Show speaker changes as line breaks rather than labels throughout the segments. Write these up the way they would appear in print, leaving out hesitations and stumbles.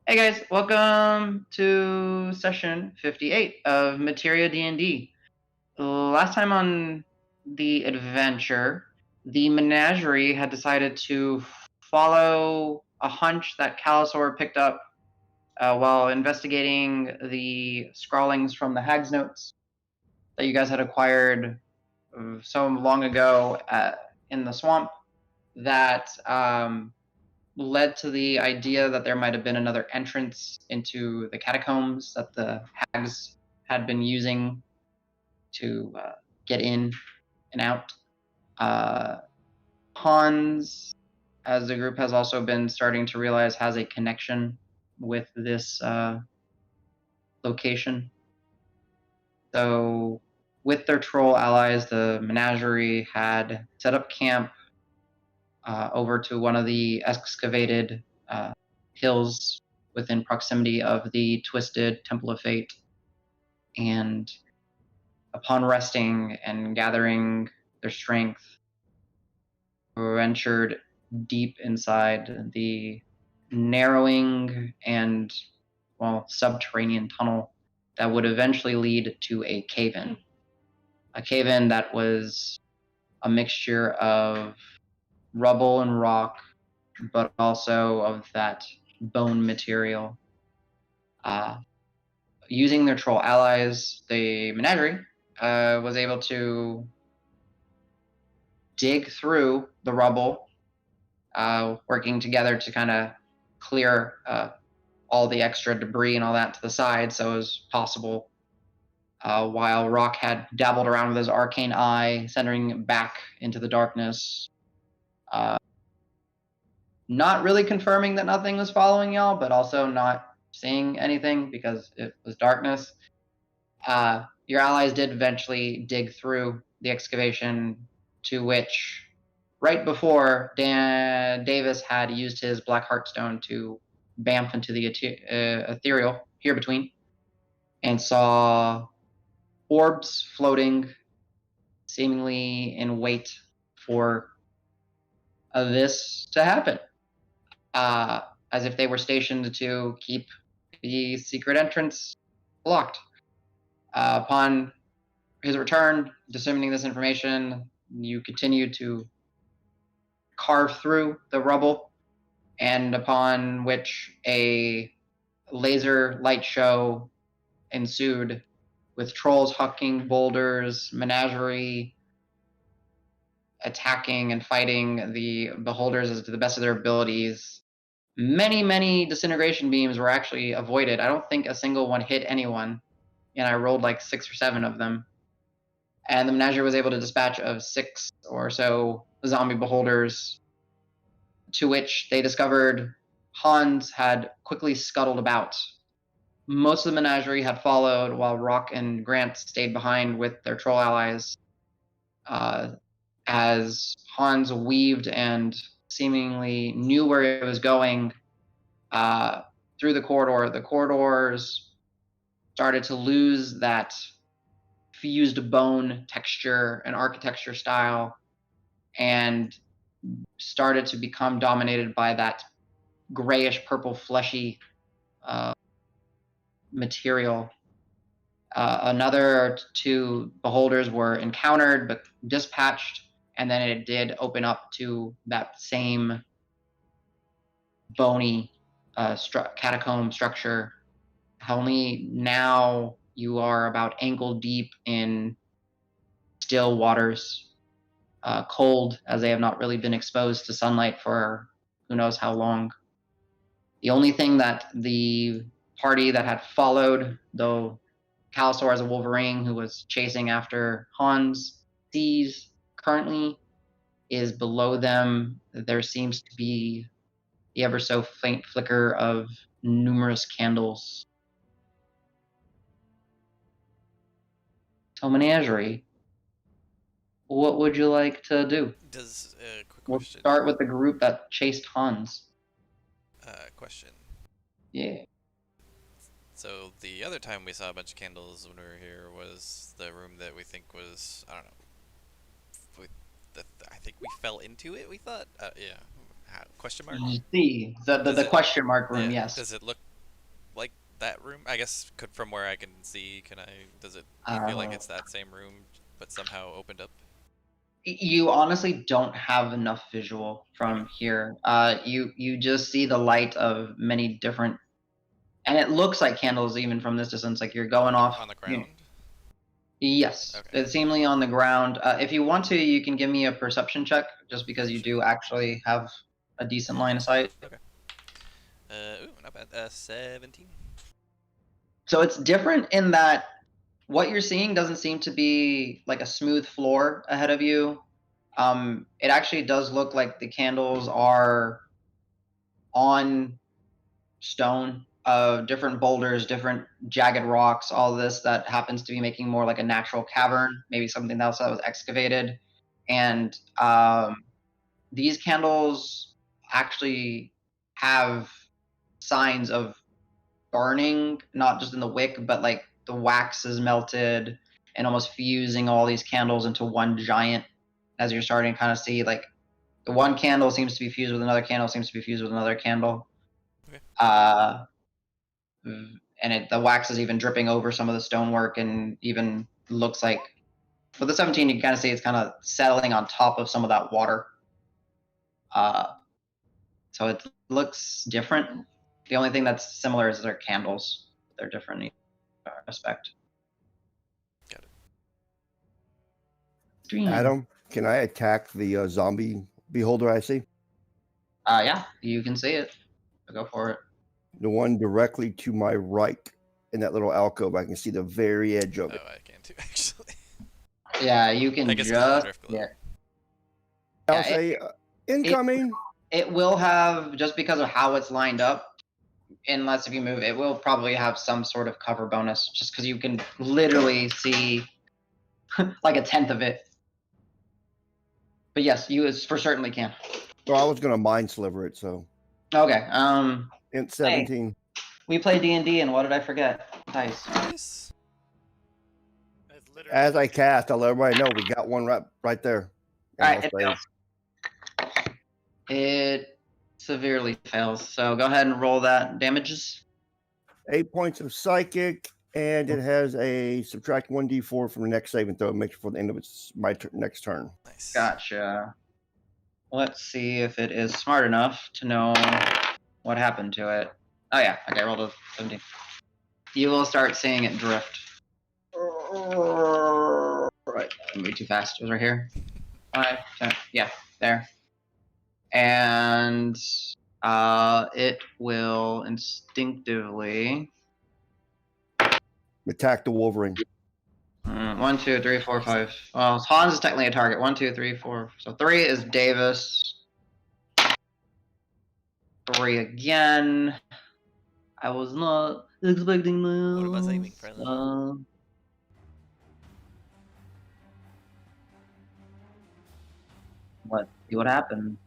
Hey guys, welcome to session 58 of Materia D&D. Last time on the adventure, the Menagerie had decided to follow a hunch that Calisaur picked up while investigating the scrawlings from the Hag's Notes that you guys had acquired so long ago in the swamp that led to the idea that there might have been another entrance into the catacombs that the hags had been using to get in and out. Hans, as the group has also been starting to realize, has a connection with this location. So, with their troll allies, the Menagerie had set up camp over to one of the excavated hills within proximity of the twisted Temple of Fate. And upon resting and gathering their strength, ventured deep inside the narrowing and, subterranean tunnel that would eventually lead to a cave-in. A cave-in that was a mixture of rubble and rock, but also of that bone material. Using their troll allies, the Menagerie was able to dig through the rubble, working together to kind of clear all the extra debris and all that to the side so it was possible. While Rock had dabbled around with his arcane eye, centering back into the darkness, not really confirming that nothing was following y'all, but also not seeing anything because it was darkness. Your allies did eventually dig through the excavation, to which, right before, Davis had used his Black Heartstone to bamf into the ethereal here between, and saw orbs floating, seemingly in wait for this to happen. As if they were stationed to keep the secret entrance locked. Upon his return, disseminating this information, you continue to carve through the rubble, and upon which a laser light show ensued, with trolls hucking boulders, Menagerie attacking and fighting the beholders as to the best of their abilities. Many disintegration beams were actually avoided. I don't think a single one hit anyone, and I rolled like 6 or 7 of them. And the Menagerie was able to dispatch of 6 or so zombie beholders, to which they discovered Hans had quickly scuttled about. Most of the Menagerie had followed, while Rock and Grant stayed behind with their troll allies, as Hans weaved and seemingly knew where he was going through the corridor. The corridors started to lose that fused bone texture and architecture style, and started to become dominated by that grayish purple fleshy material. Another 2 beholders were encountered but dispatched, and then it did open up to that same bony catacomb structure. Only now you are about ankle deep in still waters, cold, as they have not really been exposed to sunlight for who knows how long. The only thing that the party that had followed, though Calisaur as a Wolverine who was chasing after Hans, sees currently is below them. There seems to be the ever so faint flicker of numerous candles. So, Menagerie, what would you like to do?
Quick
We'll
question.
start with the group that chased Hans.
Question.
Yeah.
So the other time we saw a bunch of candles when we were here was the room that we think was, I don't know. I think we fell into it. We thought, yeah. Question mark?
See, the question mark room,
Yeah.
yes.
Does it look that room? I guess from where I can see, does it feel like
Uh,
it's that same room, but somehow opened up?
you honestly don't have enough visual
Okay.
from here. You just see the light of many different, and it looks like candles even from this distance. Like you're going off.
On the ground?
Yes,
Okay.
it's seemingly on the ground. If you want to, you can give me a perception check, just because you
Sure.
do actually have a decent line of sight.
Okay. Ooh, not bad. 17.
So it's different in that what you're seeing doesn't seem to be like a smooth floor ahead of you. It actually does look like the candles are on stone, different boulders, different jagged rocks, all this that happens to be making more like a natural cavern, maybe something else that was excavated. And these candles actually have signs of burning, not just in the wick, but like the wax is melted and almost fusing all these candles into one giant. As you're starting to kind of see, like the one candle seems to be fused with another candle, seems to be fused with another candle.
Okay.
Uh, and the wax is even dripping over some of the stonework, and even looks like for the 17, you can kind of see it's kind of settling on top of some of that water. Uh, so it looks different. The only thing that's similar is their candles. They're different in each respect.
Got it.
Adam, can I attack the zombie beholder I see?
Yeah, you can see it. So go for it.
The one directly to my right in that little alcove. I can see the very edge of it.
Oh, I can too, actually.
Yeah, you can
I guess because of the
just
drift glow.
yeah.
I'll
Yeah,
say incoming.
it will have, just because of how it's lined up, unless if you move, it will probably have some sort of cover bonus, just because you can literally see like a tenth of it. But yes, you for certainly can.
Well, I was going to mind sliver it, so.
Okay.
Int 17.
Hey, we play D&D, and what did I forget? Dice.
Nice.
As I cast, I'll let everybody know we got one right there.
All right, it fails. It severely fails. So go ahead and roll that damages.
8 points of psychic, and it has a subtract 1d4 from the next saving throw. Make sure for the end of next turn.
Nice.
Gotcha. Let's see if it is smart enough to know what happened to it. Oh yeah, okay, I rolled a 17. You will start seeing it drift. Right, I'm moving too fast. It was right here. 5, 10, yeah, there. And it will instinctively
Attack the Wolverine.
1, 2, 3, 4, 5. Well, Hans is technically a target. 1, 2, 3, 4. So 3 is Davis. 3 again. I was not expecting this.
What was aiming for?
Let's see what happens.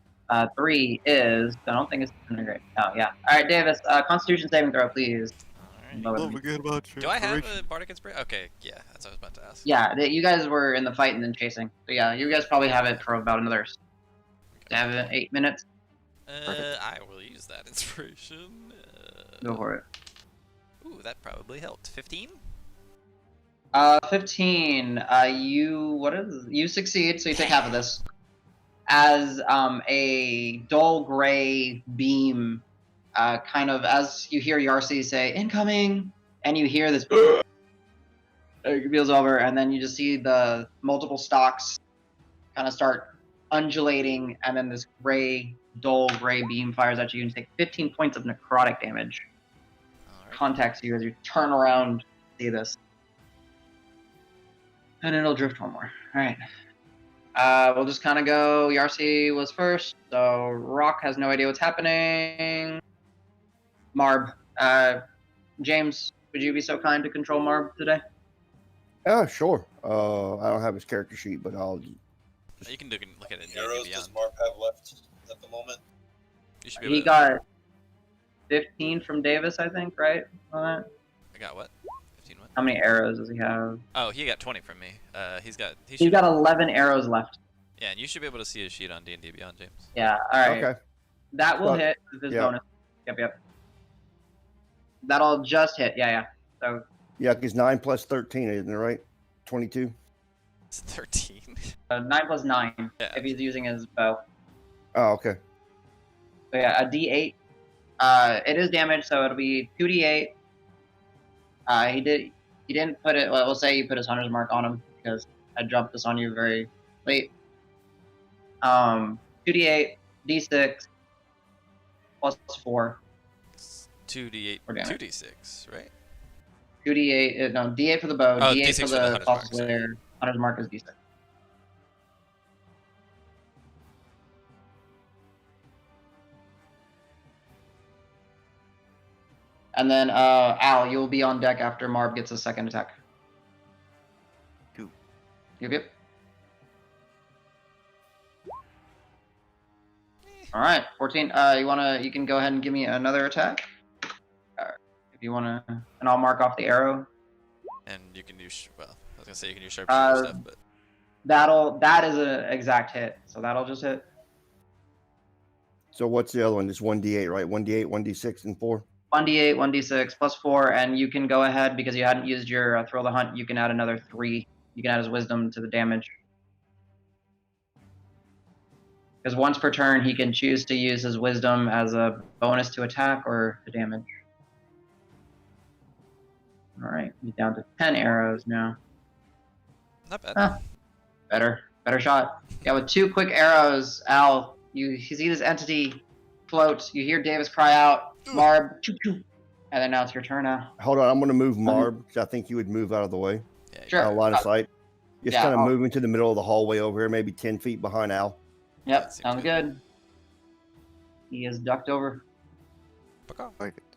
3 is. I don't think it's great. Oh yeah. All right, Davis. Constitution saving throw, please.
Don't forget about do I have a bardic inspiration? Okay, yeah, that's what I was about to ask.
Yeah, you guys were in the fight and then chasing. So yeah, you guys probably have it for about another 8 minutes.
I will use that inspiration.
Go for it.
Ooh, that probably helped. 15?
15. You succeed, so you take half of this. As a dull gray beam, kind of as you hear Yarcy say "incoming," and you hear this, it feels over, and then you just see the multiple stalks kind of start undulating, and then this dull gray beam fires at you, and you take 15 points of necrotic damage. Right. Contacts you as you turn around, see this, and it'll drift one more. All right. We'll just kind of go. Yarcy was first, so Rock has no idea what's happening. Marb, James, would you be so kind to control Marb today?
Yeah, sure. I don't have his character sheet, but I'll.
You can look at it.
Arrows does Marb have left at the moment?
You should be
he got 15 from Davis, I think, right? On that?
I got what? 15 what?
How many arrows does he have?
Oh, he got 20 from me. He's got
11 arrows left.
Yeah, and you should be able to see his sheet on D&D Beyond, James.
Yeah, all right.
Okay.
That will hit with his bonus. Yep. That'll just hit. Yeah. So
Yeah, because 9 plus 13, isn't it right? 22.
It's 13.
9 plus 9
Yeah.
if he's using his bow.
Oh, okay.
So yeah, a D8. It is damage, so it'll be 2D8. He didn't put it. Well, we'll say you put his hunter's mark on him because I dropped this on you very late. 2D8, D6, plus 4.
It's 2d8,
For damage.
2d6, right?
2D8. No, D8 for the bow.
Oh,
D8
D6
for
for the
the
hunter's mark,
cross
sorry.
layer. Hunter's mark is D6. And then Al, you'll be on deck after Marb gets a second attack.
2.
Yep. All right, 14. You can go ahead and give me another attack. If you wanna, and I'll mark off the arrow.
And you can use, well, I was gonna say you can use sharpshooter stuff, but
That is an exact hit, so that'll just hit.
So what's the other one? Just 1d8, right? 1d8, 1d6, and 4.
1d8, 1d6, plus 4, and you can go ahead because you hadn't used your thrill the hunt. You can add another 3. You can add his wisdom to the damage. Because once per turn, he can choose to use his wisdom as a bonus to attack or to damage. All right, he's down to 10 arrows now.
not bad.
Huh. Better shot. Yeah, with 2 quick arrows, Al, you see this entity float. You hear Davis cry out, Marb, choo choo. And then now it's your turn now.
Hold on, I'm going to move Marb because I think you would move out of the way.
Yeah,
Sure.
Line of sight. Just
yeah,
kind of
I'll-
move into the middle of the hallway over here, maybe 10 feet behind Al.
Yep,
That seems
sounds good. He is ducked over.
Paka.
Perfect.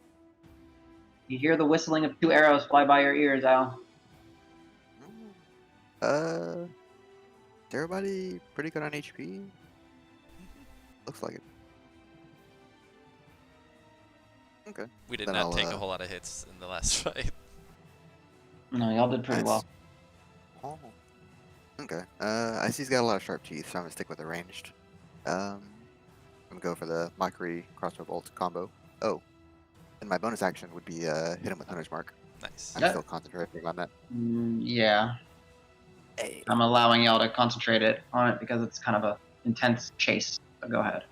You hear the whistling of 2 arrows fly by your ears, Al.
Is everybody pretty good on HP? Looks like it. Okay.
We did
Then
not
I'll,
take a whole lot of hits in the last fight.
No, y'all did pretty well.
Oh. Okay. I see he's got a lot of sharp teeth, so I'm gonna stick with the ranged. I'm gonna go for the mockery crossbow bolt combo. Oh. And my bonus action would be hit him with Hunter's Mark.
Nice.
I'm
Yeah.
still concentrating on that.
Yeah,
Hey.
I'm allowing y'all to concentrate on it because it's kind of a intense chase. So go ahead.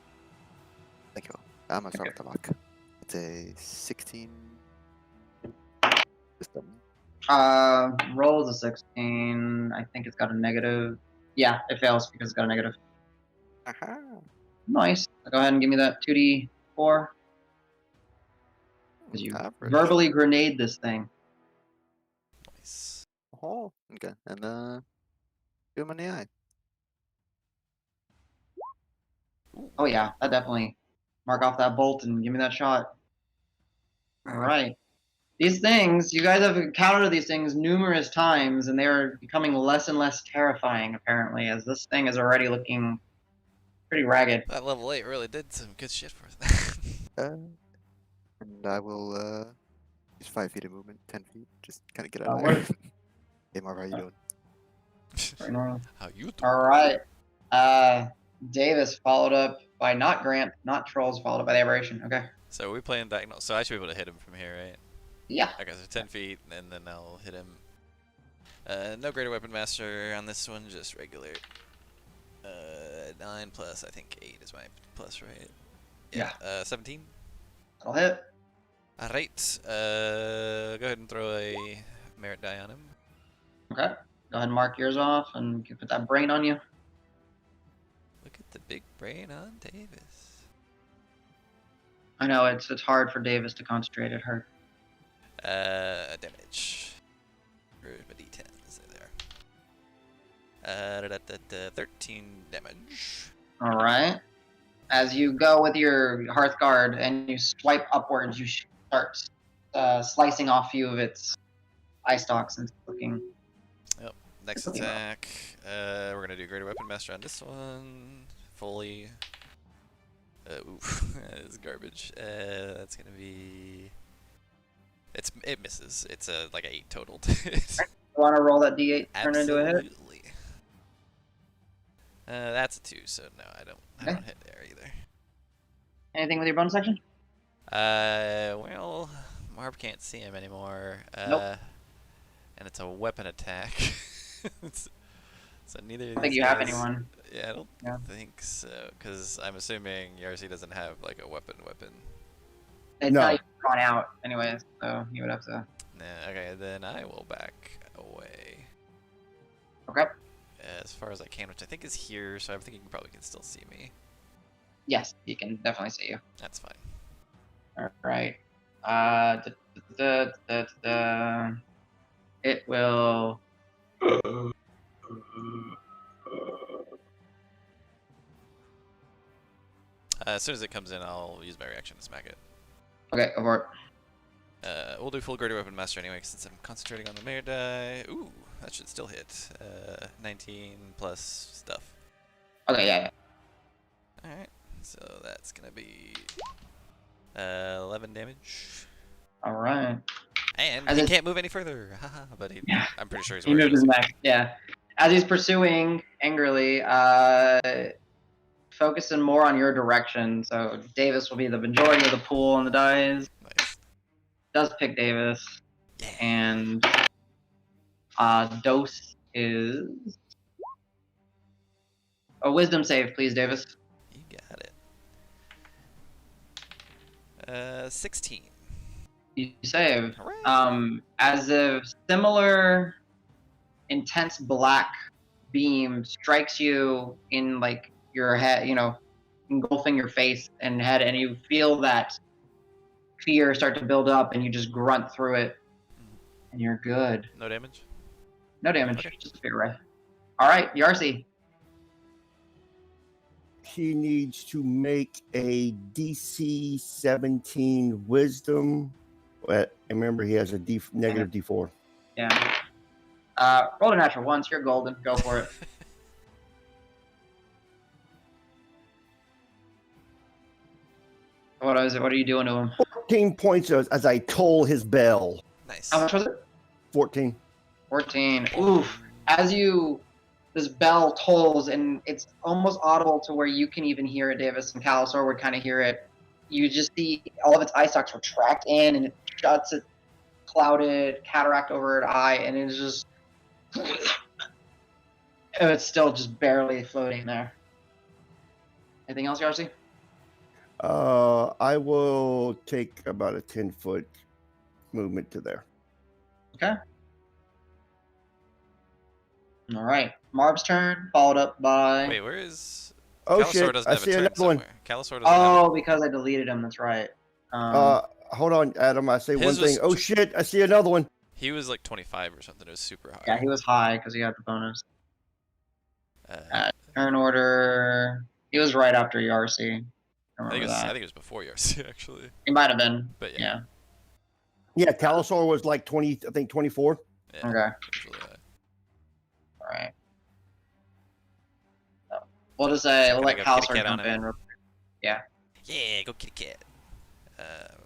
Thank you. I'm gonna start with the mock. It's a 16 system.
Roll is a 16. I think it's got a negative. Yeah, it fails because it's got a negative.
Aha.
Nice. Go ahead and give me that 2d4. Because you
Average.
verbally grenade this thing.
Nice.
Oh, okay. And do him in the eye.
Oh yeah, that definitely. Mark off that bolt and give me that shot. All right. These things, you guys have encountered these things numerous times, and they are becoming less and less terrifying, apparently, as this thing is already looking pretty ragged.
That level 8 really did some good shit for us.
And I will use 5 feet of movement, 10 feet. Just kind of get out
Oh,
of there.
word.
Hey, Marv, how you doing?
Very normal.
How you doing?
All right. Davis followed up by not Grant, not Trolls, followed by the Aberration. Okay.
So are we playing diagonal? So I should be able to hit him from here, right?
Yeah.
Okay, so 10 feet, and then I'll hit him. No greater weapon master on this one, just regular. 9 plus, I think 8 is my plus, right?
Yeah.
17.
That'll hit.
Alright, go ahead and throw a merit die on him.
Okay. Go ahead and mark yours off and put that brain on you.
Look at the big brain on Davis.
I know it's hard for Davis to concentrate. It hurt.
Damage. Where's my d10s? There they are. 13 damage.
All right. As you go with your Hearthguard and you swipe upwards, you start slicing off a few of its eye stalks and it's looking.
Next
Looking well.
attack, we're gonna do greater weapon master on this one. Fully. Oof, that is garbage. That's gonna be. It misses. It's like an 8 total.
You want to roll that d8, turn it into a hit?
Absolutely. That's a 2, so no, I don't hit there either.
Anything with your bonus action?
Well, Marv can't see him anymore.
Nope.
And it's a weapon attack. So neither
I
of
don't
these
think you have
guys-
anyone.
Yeah, I don't
Yeah.
think so. Because I'm assuming Yarcy doesn't have like a weapon.
It's
No.
not even drawn out, anyways, so you would have to.
Nah, okay, then I will back away.
Okay.
As far as I can, which I think is here, so I'm thinking you probably can still see me.
Yes, he can definitely see you.
That's fine.
All right. It will.
As soon as it comes in, I'll use my reaction to smack it.
Okay, go for it.
We'll do full Greater Weapon Master anyway, since I'm concentrating on the Mayor die. Ooh, that should still hit. 19 plus stuff.
Okay, yeah.
Alright, so that's gonna be 11 damage.
All right.
And
As
he
it-
can't move any further. Haha, but
Yeah.
I'm pretty sure he's
He
worried.
moves his neck. Yeah. As he's pursuing angrily, focusing more on your direction. So Davis will be the majority of the pool on the dice.
Nice.
Does pick Davis,
Yeah.
and dose is a wisdom save, please, Davis.
You got it. 16.
You save.
Hooray.
As a similar intense black beam strikes you in like your head, engulfing your face and head, and you feel that fear start to build up, and you just grunt through it, and you're good.
No damage?
No damage,
Okay.
just a fear ray. All right, Yarcy.
He needs to make a DC 17 Wisdom. But remember, he has a negative D4.
Yeah. Roll a natural once. You're golden. Go for it. What is it? What are you doing to him?
14 points as I toll his bell.
Nice.
How much was it?
14.
14. Oof. As this bell tolls, and it's almost audible to where you can even hear it, Davis, and Calisor would kind of hear it. You just see all of its eye stalks retract in, and it shuts it, clouded cataract over its eye, and it's just. And it's still just barely floating there. Anything else, Yarcy?
I will take about a 10-foot movement to there.
Okay. All right. Marv's turn, followed up by.
Wait, where is...
Oh
Calisor
shit!
doesn't
I
have a
see
turn
another one.
somewhere. Calisor doesn't have
Oh, because I deleted him. That's right.
Hold on, Adam. I say one
His was
thing. Oh shit! I see another one.
He was like 25 or something. It was super high.
Yeah, he was high because he got the bonus.
Uh,
Turn order. He was right after Yarcy. I
I
remember
think
that.
it was before yours, actually.
He might have been.
But yeah.
Yeah.
Yeah, Calisor was like 20. I think 24.
Yeah,
Okay.
it was really high.
All right. So, we'll just say
So
we'll
can I
let
go kitty
Calisor
cat on
jump
him?
in. Real quick. Yeah.
Yeah, go kitty cat.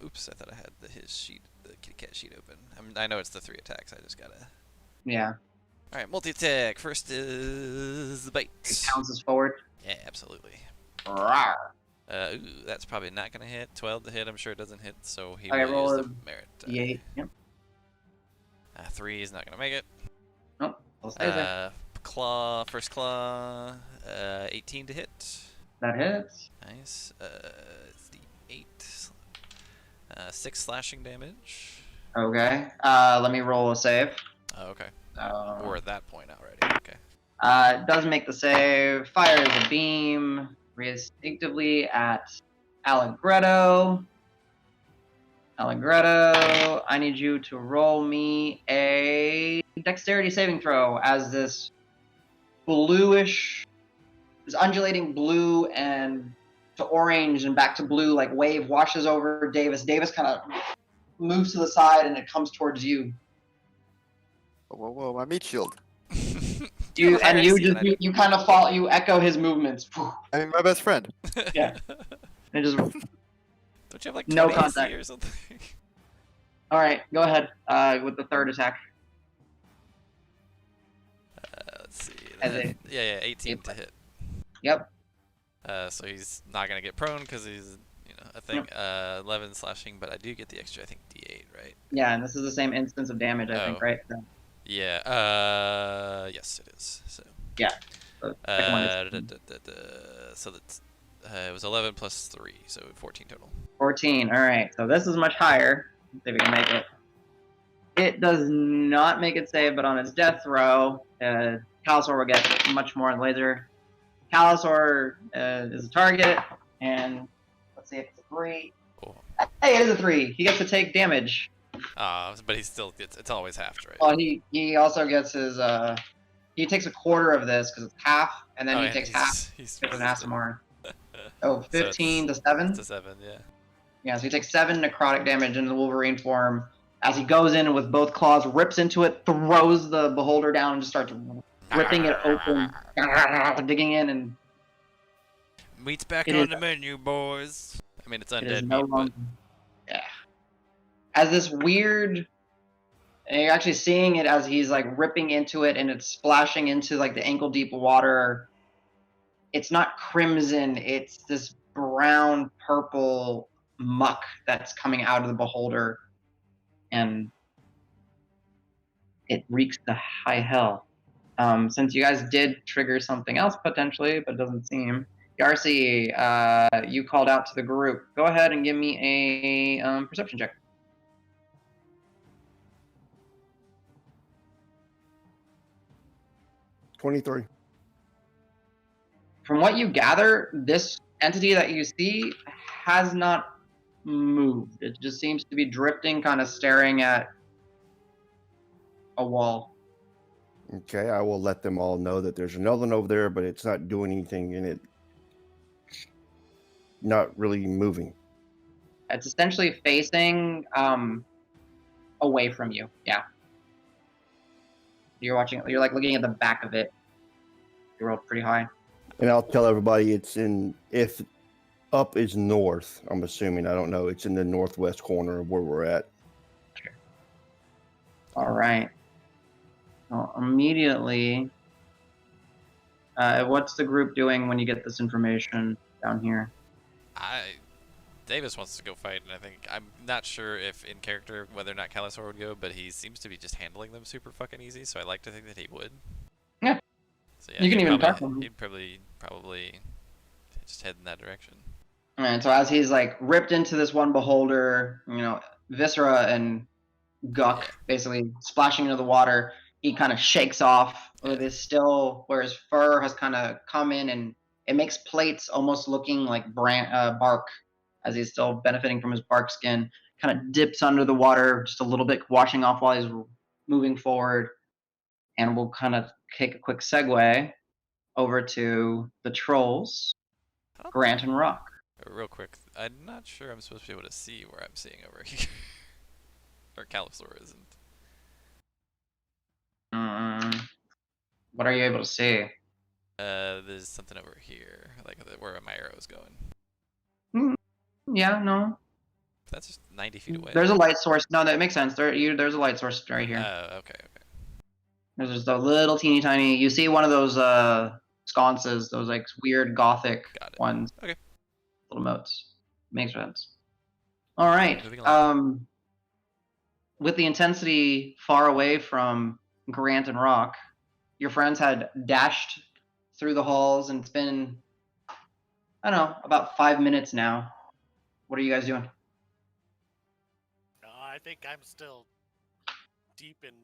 Oops, I thought I had his sheet, the kitty cat sheet open. I know it's the 3 attacks. I just gotta.
Yeah.
All right, multi attack. First is the bite.
He pounces forward.
Yeah, absolutely.
Rawr.
Ooh, that's probably not gonna hit. 12 to hit. I'm sure it doesn't hit. So he
Okay,
will
roll
use
a
the merit.
D8. Yep.
3 is not gonna make it.
Nope. We'll stay there.
Claw, first claw. 18 to hit.
That hits.
Nice. It's the 8. 6 slashing damage.
Okay. Let me roll a save.
Oh, okay. We're at that point already. Okay.
Does make the save. Fires a beam instinctively at Allegretto. Allegretto, I need you to roll me a dexterity saving throw as this undulating blue and to orange and back to blue like wave washes over Davis. Davis kind of moves to the side and it comes towards you.
Whoa, whoa, my meat shield.
You
higher AC than I do.
you kind of follow, you echo his movements.
I mean, my best friend.
Yeah. And just
Don't you have like 20
No
AC
contact.
or something?
all right, go ahead with the third attack.
Let's see.
As
that-
a-
yeah, 18 to hit.
Yep.
So he's not gonna get prone because he's, a thing. 11 slashing, but I do get the extra, I think, D8, right?
Yeah, and this is the same instance of damage, I think,
Oh.
right? So,
Yeah. Yes, it is. So.
yeah. So, second one is
So that's it was 11 plus 3, so 14 total.
14. All right. So this is much higher. Let's see if we can make it. It does not make it save, but on its death throw, Calisaur will get much more in laser. Calisaur is a target, and let's see if it's a 3.
Oh.
Hey, it is a 3. He gets to take damage.
But he still gets. It's always halved, right?
Well, he also gets his he takes a quarter of this because it's half, and then he takes half.
He's
Gets an Asimar. Oh, 15 to 7.
To 7, yeah.
Yeah, so he takes 7 necrotic damage in the Wolverine form as he goes in with both claws, rips into it, throws the beholder down, and just starts ripping it open, digging in, and
Meat's back
It
on
is-
the menu, boys. I mean, it's
it is
undead
no
meat,
longer. Yeah. As this weird, and you're actually seeing it as he's like ripping into it, and it's splashing into like the ankle deep water. It's not crimson; it's this brown purple muck that's coming out of the beholder, and it reeks to high hell. Since you guys did trigger something else potentially, but it doesn't seem. Yarcy, you called out to the group. Go ahead and give me a perception check.
$23.
From what you gather, this entity that you see has not moved. It just seems to be drifting, kind of staring at a wall.
Okay, I will let them all know that there's another one over there, but it's not doing anything and it not really moving.
It's essentially facing away from you. Yeah. You're watching. You're like looking at the back of it. You rolled pretty high.
And I'll tell everybody it's in, if up is north, I'm assuming, I don't know, it's in the northwest corner of where we're at.
All right. Well, immediately, what's the group doing when you get this information down here?
Davis wants to go fight, and I think I'm not sure if in character whether or not Calisaur would go, but he seems to be just handling them super fucking easy. So I like to think that he would.
Yeah.
So yeah,
You can
he'd
even
probably,
talk to him.
He'd probably just head in that direction.
And so as he's like ripped into this one beholder, viscera and guck basically splashing into the water, he kind of shakes off with his where his fur has kind of come in, and it makes plates almost looking like bark, as he's still benefiting from his bark skin. Kind of dips under the water just a little bit, washing off while he's moving forward. And we'll kind of take a quick segue over to the trolls, Grant and Rock.
Real quick, I'm not sure I'm supposed to be able to see where I'm seeing over here. Or Calisaur isn't.
What are you able to see?
There's something over here, like where my arrow is going.
Yeah, no.
That's just 90 feet away.
There's a light source. No, that makes sense. There's a light source right here.
Oh, okay.
There's just a little teeny tiny. You see one of those sconces, those like weird gothic ones.
Okay.
Little moats. Makes sense. All right.
Moving along.
With the intensity far away from Grant and Rock, your friends had dashed through the halls, and it's been, I don't know, about 5 minutes now. What are you guys doing?
I think I'm still deep in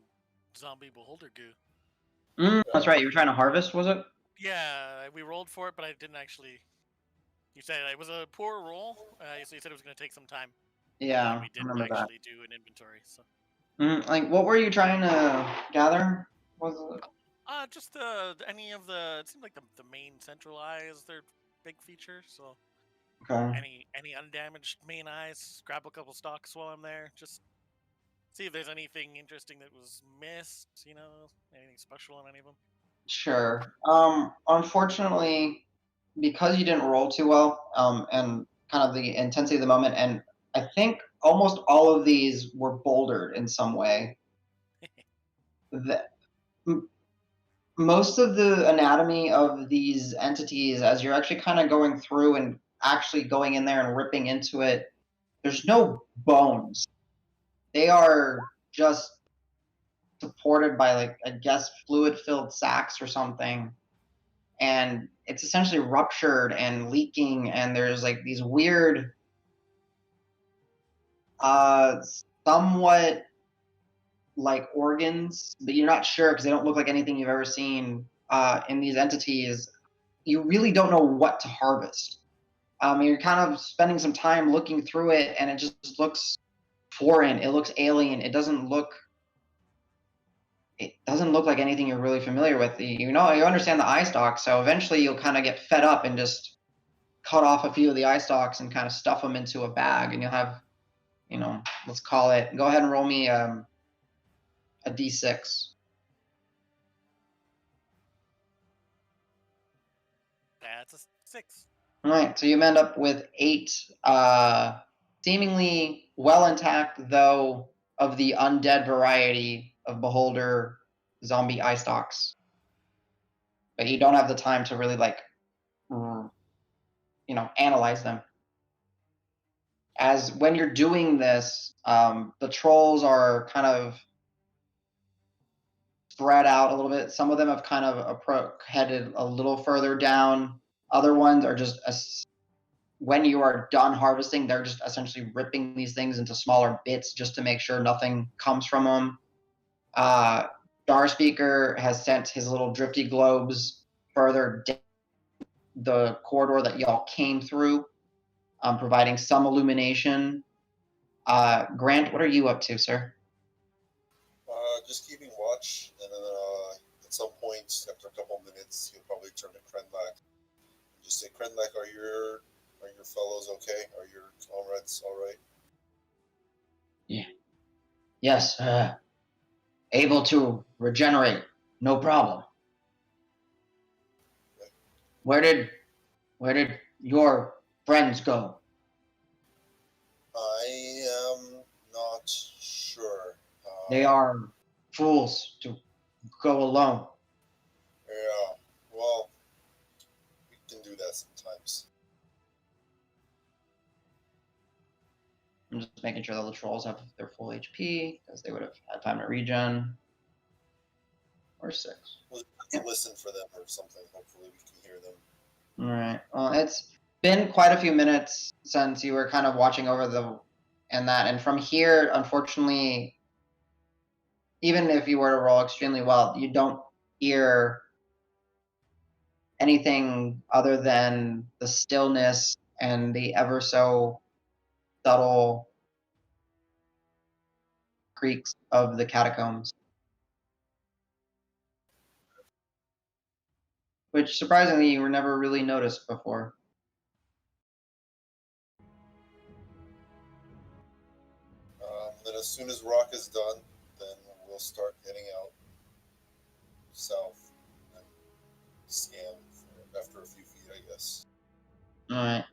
zombie beholder goo.
That's right. You were trying to harvest, was it?
Yeah, we rolled for it, but I didn't actually. You said it was a poor roll, so you said it was going to take some time.
Yeah,
we didn't
remember
actually do an inventory. So.
Like, what were you trying to gather? Was it?
Just any of the. It seemed like the main central eye is their big feature. So.
Okay.
Any undamaged main eyes? Grab a couple stalks while I'm there. Just see if there's anything interesting that was missed. Anything special on any of them.
Sure. Unfortunately, because you didn't roll too well, and kind of the intensity of the moment, and I think almost all of these were bouldered in some way. Most of the anatomy of these entities, as you're actually kind of going through and actually going in there and ripping into it, there's no bones. They are just supported by, like, I guess, fluid-filled sacks or something. And it's essentially ruptured and leaking, and there's like these weird, somewhat like organs, but you're not sure because they don't look like anything you've ever seen in these entities. You really don't know what to harvest. You're kind of spending some time looking through it, and it just looks foreign. It looks alien. It doesn't look like anything you're really familiar with. You understand the eye stalks, so eventually you'll kind of get fed up and just cut off a few of the eye stalks and kind of stuff them into a bag, and you'll have, let's call it. Go ahead and roll me a d6.
That's a 6.
All right, so you end up with 8 seemingly well intact, though of the undead variety of beholder zombie eye stalks. But you don't have the time to really analyze them. As when you're doing this, the trolls are kind of spread out a little bit. Some of them have kind of headed a little further down. Other ones are just, when you are done harvesting, they're just essentially ripping these things into smaller bits just to make sure nothing comes from them. Starspeaker has sent his little drifty globes further down the corridor that y'all came through, providing some illumination. Grant, what are you up to, sir?
Just keeping watch, and then at some point, after a couple minutes, he'll probably turn to Krenlak and just say, "Krenlak, are your fellows okay? Are your comrades all right?"
Yeah. Yes. Able to regenerate, no problem.
Okay.
Where did your friends go?
I am not sure.
They are fools to go alone.
Yeah. Well, we can do that sometimes.
I'm just making sure that the trolls have their full HP, because they would have had time to regen. Or 6.
We'll have to listen for them or something. Hopefully we can hear them.
All right. Well, it's been quite a few minutes since you were kind of watching over and from here, unfortunately, even if you were to roll extremely well, you don't hear anything other than the stillness and the ever so subtle creaks of the catacombs. Which, surprisingly, you were never really noticed before.
Then as soon as Rock is done, then we'll start heading out south and scan after a few feet, I guess.
All right.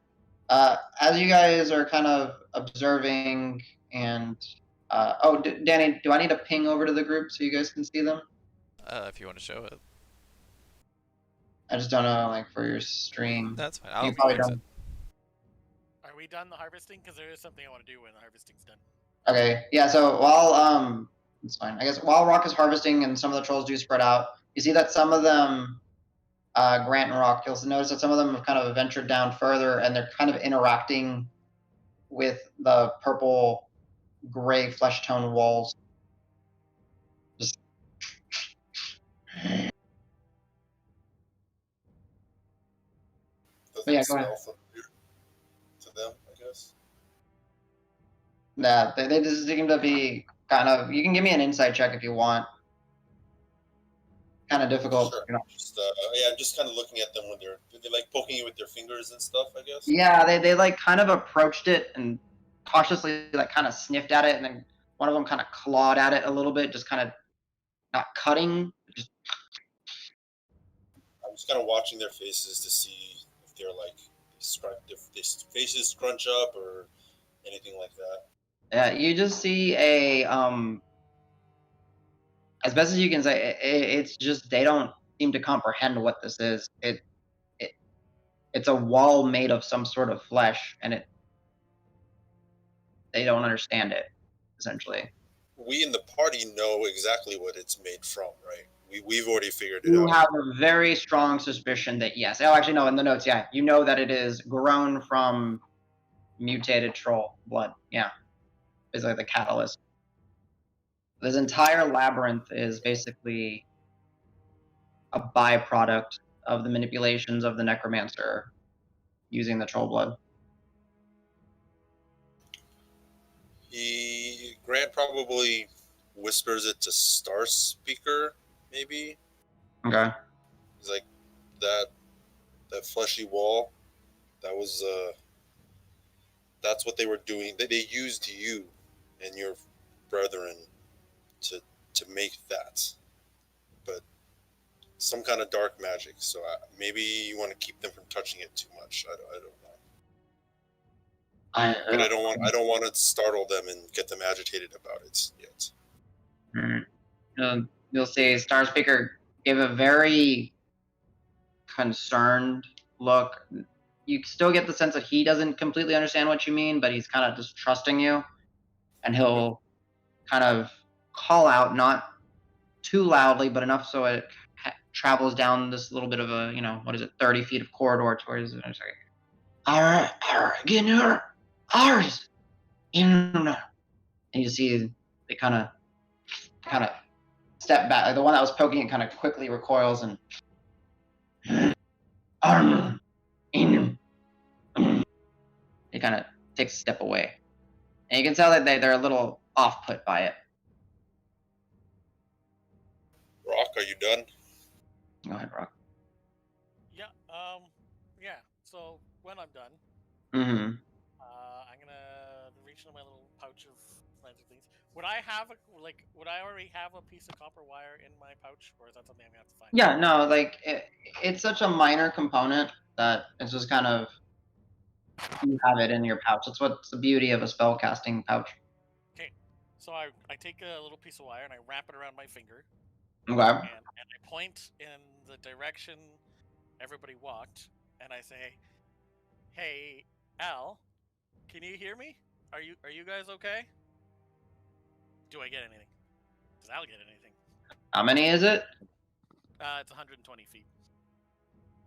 As you guys are kind of observing and... Danny, do I need to ping over to the group so you guys can see them?
If you want to show it.
I just don't know, like, for your stream.
That's fine.
You
I'll
probably
fix
don't.
it.
Are we done the harvesting? Because there is something I want to do when the harvesting's done.
Okay, yeah, so while, it's fine. I guess while Rock is harvesting and some of the trolls do spread out, you see that some of them, Grant and Rock, you'll notice that some of them have kind of ventured down further, and they're kind of interacting with the purple, gray flesh tone walls. Just...
Doesn't
Yeah,
it
go ahead.
smell familiar to them, I guess?
Yeah, they just seem to be kind of... You can give me an insight check if you want. Kind of difficult,
Sure.
you know.
Just, I'm just kind of looking at them when they're like poking you with their fingers and stuff, I guess.
Yeah, they like kind of approached it and cautiously like kind of sniffed at it, and then one of them kind of clawed at it a little bit, just kind of not cutting, just...
I'm just kind of watching their faces to see if they're like their faces scrunch up or anything like that.
Yeah, you just see a as best as you can say, it's just they don't seem to comprehend what this is. it's a wall made of some sort of flesh, and they don't understand it, essentially.
We in the party know exactly what it's made from, right? We've already figured it
You
out.
have a very strong suspicion that yes. Oh, actually, no. In the notes, yeah, you know that it is grown from mutated troll blood. Yeah, is like the catalyst. This entire labyrinth is basically a byproduct of the manipulations of the necromancer using the troll blood.
Grant probably whispers it to Star Speaker, maybe.
Okay.
He's like, that fleshy wall, that was that's what they were doing. They used you and your brethren to make that, but some kind of dark magic. So maybe you want to keep them from touching it too much. I don't know. But I don't want to startle them and get them agitated about it yet.
You'll see Star Speaker give a very concerned look. You still get the sense that he doesn't completely understand what you mean, but he's kind of just trusting you, and he'll kind of call out, not too loudly, but enough so it travels down this little bit of a, 30 feet of corridor towards it. It's like, ours. And you see they kind of step back. Like the one that was poking it kind of quickly recoils and it kind of takes a step away. And you can tell that they're a little off put by it.
Rock, are you done?
Go ahead, Rock.
Yeah. Yeah. So when I'm done,
Mm-hmm.
I'm gonna reach into my little pouch of magic things. Would I already have a piece of copper wire in my pouch, or is that something I'm gonna have to find?
Yeah, no, like it's such a minor component that it's just kind of you have it in your pouch. That's what's the beauty of a spell casting pouch.
Okay. So I take a little piece of wire and I wrap it around my finger.
Okay.
And I point in the direction everybody walked, and I say, "Hey, Al, can you hear me? Are you guys okay? Do I get anything? Does Al get anything?"
How many is it?
It's 120 feet.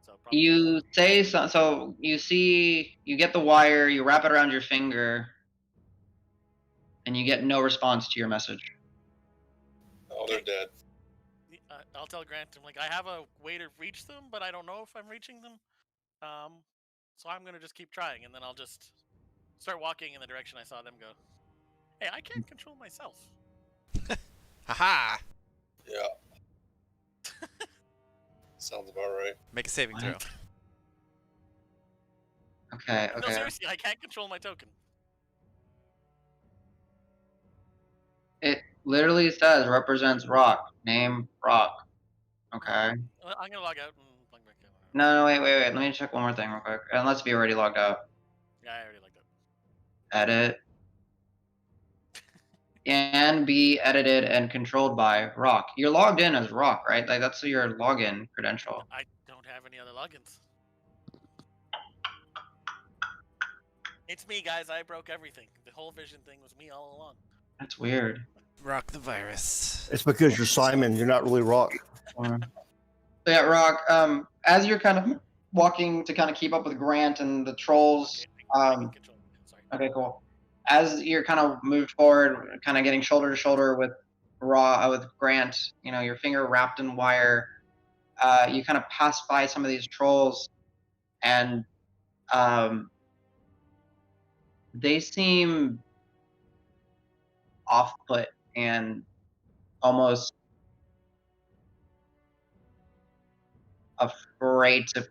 So probably
You say so you see, you get the wire, you wrap it around your finger, and you get no response to your message.
Oh, they're dead.
I'll tell Grant, I'm like, I have a way to reach them, but I don't know if I'm reaching them. So I'm gonna just keep trying, and then I'll just start walking in the direction I saw them go. Hey, I can't control myself.
Haha!
Yeah. Sounds about right.
Make a saving throw.
What? Okay.
No, seriously, I can't control my token.
It literally says represents rock. Name rock. Okay.
I'm gonna log out and log back in.
No, wait. Let me check one more thing real quick. Unless we already logged out.
Yeah, I already logged out.
Edit. Can be edited and controlled by Rock. You're logged in as Rock, right? Like that's your login credential.
I don't have any other logins. It's me, guys. I broke everything. The whole vision thing was me all along.
That's weird.
Rock the virus.
It's because you're Simon. You're not really Rock.
So yeah, Rock. As you're kind of walking to kind of keep up with Grant and the trolls.
I can control it. Sorry.
Okay, cool. As you're kind of moved forward, kind of getting shoulder to shoulder with Grant, your finger wrapped in wire, you kind of pass by some of these trolls, and they seem off-put and almost afraid to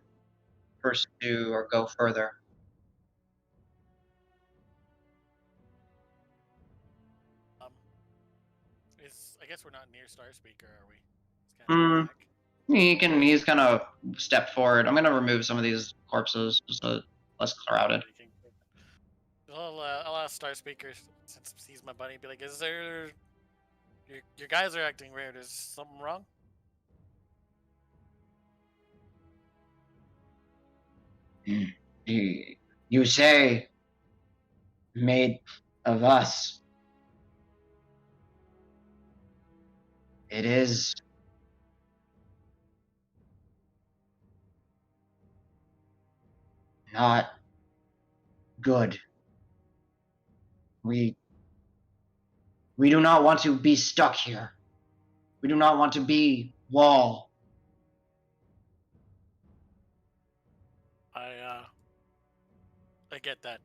pursue or go further.
I guess we're not near Star Speaker, are we? It's kind of back.
He's gonna step forward. I'm gonna remove some of these corpses just so less crowded.
I'll ask Star Speaker, since he's my buddy, be like, is there... Your guys are acting weird. Is something wrong?
You say made of us. It is not good. We do not want to be stuck here. We do not want to be wall.
I get that.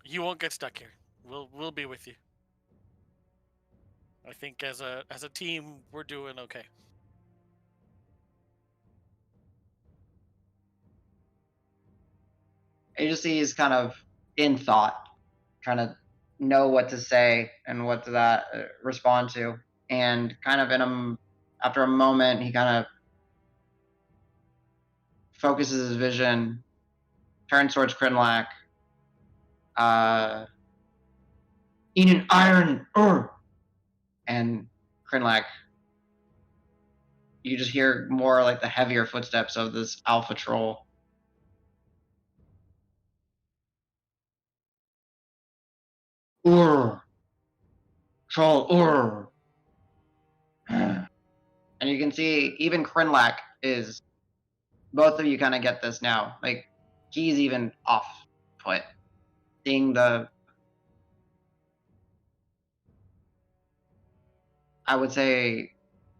You won't get stuck here. We'll be with you. I think as a team, we're doing okay.
Agency is kind of in thought, trying to know what to say and what to that respond to, and kind of after a moment, he kind of focuses his vision, turns towards Krinlak, eat an iron ore, and Krinlak, you just hear more like the heavier footsteps of this alpha troll. Ur. Troll Ur. And you can see even Krinlak is, both of you kind of get this now. Like, he's even off put. Seeing I would say,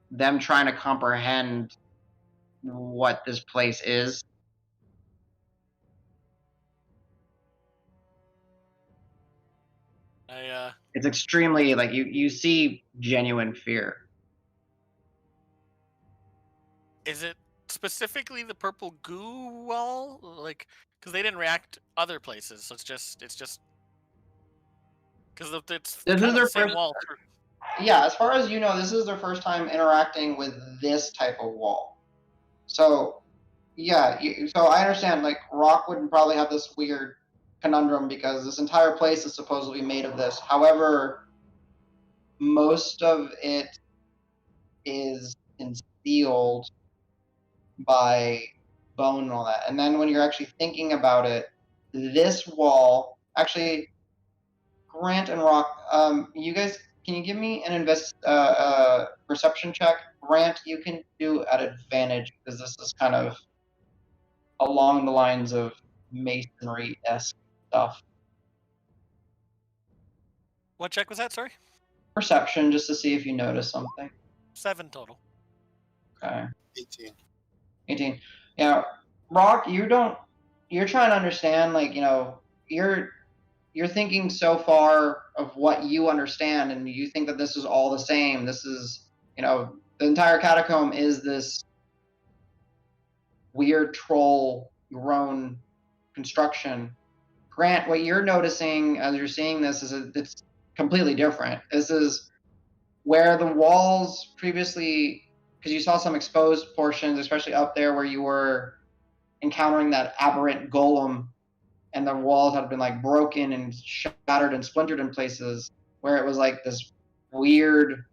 them trying to comprehend what this place is. It's extremely, like, you see genuine fear.
Is it specifically the purple goo wall? Like, because they didn't react other places, so it's just because it's
This
kind
is
of
their
the same
first.
wall.
Yeah, as far as you know, this is their first time interacting with this type of wall. So, yeah, so I understand, like, Rock would probably have this weird conundrum because this entire place is supposedly made of this. However, most of it is concealed by bone and all that. And then when you're actually thinking about it, this wall, actually, Grant and Rock, you guys, can you give me an perception check? Grant, you can do at advantage because this is kind of along the lines of masonry-esque stuff.
What check was that? Sorry.
Perception, just to see if you notice something.
7 total.
Okay.
18.
18. Yeah, Rock, you're trying to understand, like, you're thinking so far of what you understand, and you think that this is all the same. This is, the entire catacomb is this weird troll-grown construction. Grant, what you're noticing as you're seeing this is it's completely different. This is where the walls previously, because you saw some exposed portions, especially up there where you were encountering that aberrant golem, and the walls had been like broken and shattered and splintered in places, where it was like this weird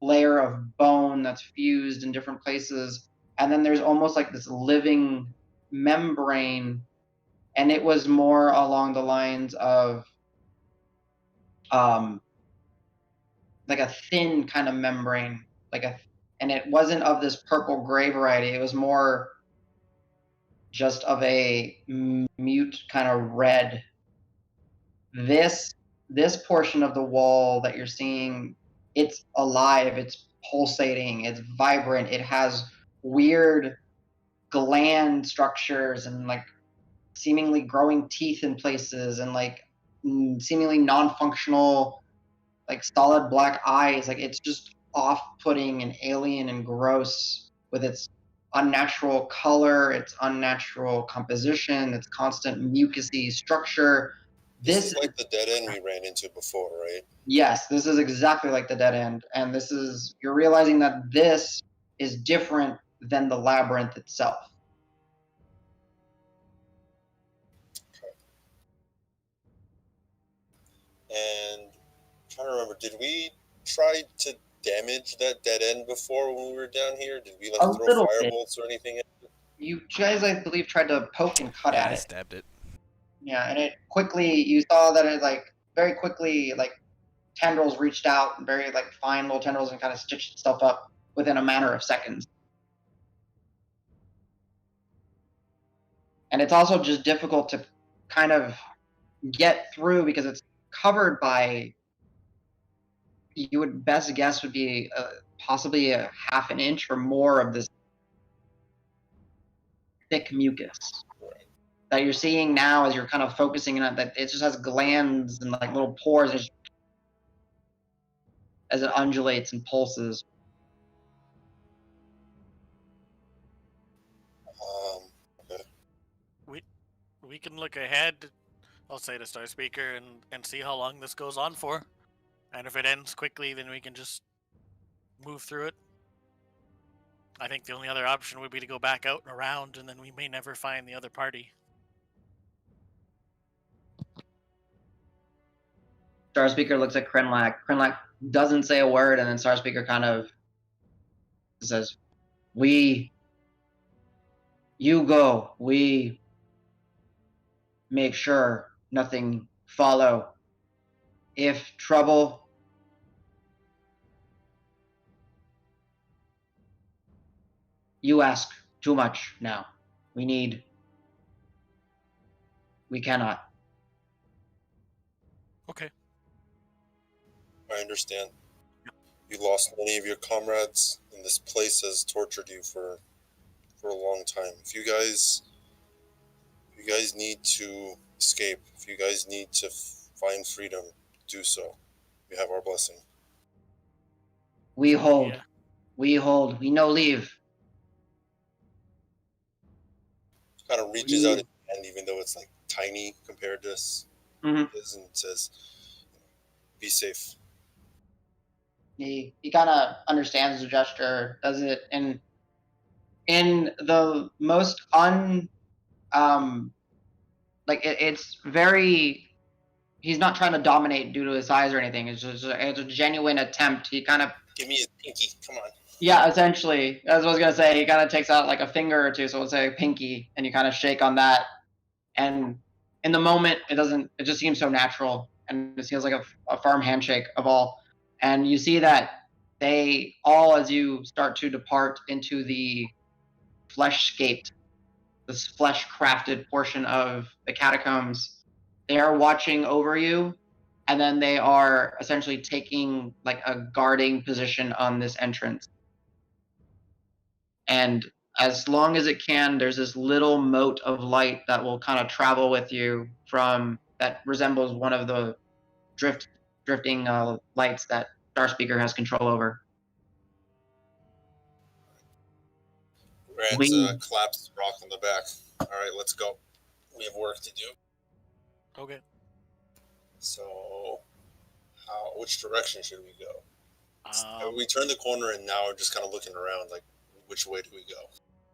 layer of bone that's fused in different places, and then there's almost like this living membrane, and it was more along the lines of like a thin kind of membrane, and it wasn't of this purple gray variety. It was more just of a mute kind of red. This portion of the wall that you're seeing, it's alive, it's pulsating, it's vibrant, it has weird gland structures and like seemingly growing teeth in places, and like seemingly non-functional, like solid black eyes. Like, it's just off-putting and alien and gross with its unnatural color, its unnatural composition, its constant mucousy structure.
This is like the dead end we ran into before, right?
Yes, this is exactly like the dead end, and you're realizing that this is different than the labyrinth itself.
And I'm trying to remember, did we try to damage that dead end before when we were down here? Did we throw firebolts or anything at it?
You guys, I believe, tried to poke and cut
Yeah,
at
I
it.
stabbed it.
Yeah, and it quickly, you saw that it like very quickly like tendrils reached out, very like fine little tendrils, and kind of stitched itself up within a matter of seconds. And it's also just difficult to kind of get through because it's covered by, you would best guess would be possibly a half an inch or more of this thick mucus that you're seeing now as you're kind of focusing on it, that it just has glands and like little pores as it undulates and pulses.
Okay.
We can look ahead, I'll say to Star Speaker, and see how long this goes on for. And if it ends quickly, then we can just move through it. I think the only other option would be to go back out and around, and then we may never find the other party.
Star Speaker looks at Krenlak. Krenlak doesn't say a word, and then Star Speaker kind of says, you go. We make sure nothing follow. If trouble, you ask too much now. We cannot.
Okay.
I understand. You lost many of your comrades, and this place has tortured you for a long time. If you guys need to escape, if you guys need to find freedom, do so. You have our blessing.
We hold.
Yeah.
We hold. We no leave.
Kind of reaches out his hand, even though it's like tiny compared to his, and says, "Be safe."
He kind of understands the gesture, does it in the most it's very. He's not trying to dominate due to his size or anything. It's a genuine attempt. He kind of
Give me his pinky. Come on.
Yeah, essentially. As I was gonna say, he kind of takes out like a finger or two, so let's say a pinky, and you kind of shake on that. And in the moment, it just seems so natural, and it feels like a firm handshake of all. And you see that they all, as you start to depart into the flesh-scaped, this flesh-crafted portion of the catacombs, they are watching over you, and then they are essentially taking like a guarding position on this entrance. And as long as it can, there's this little mote of light that will kind of travel with you that resembles one of the drifting lights that Star Speaker has control over.
Grant claps Rock on the back. All right, let's go. We have work to do.
Okay.
So, which direction should we go? We turn the corner and now we're just kind of looking around, like, which way do we go?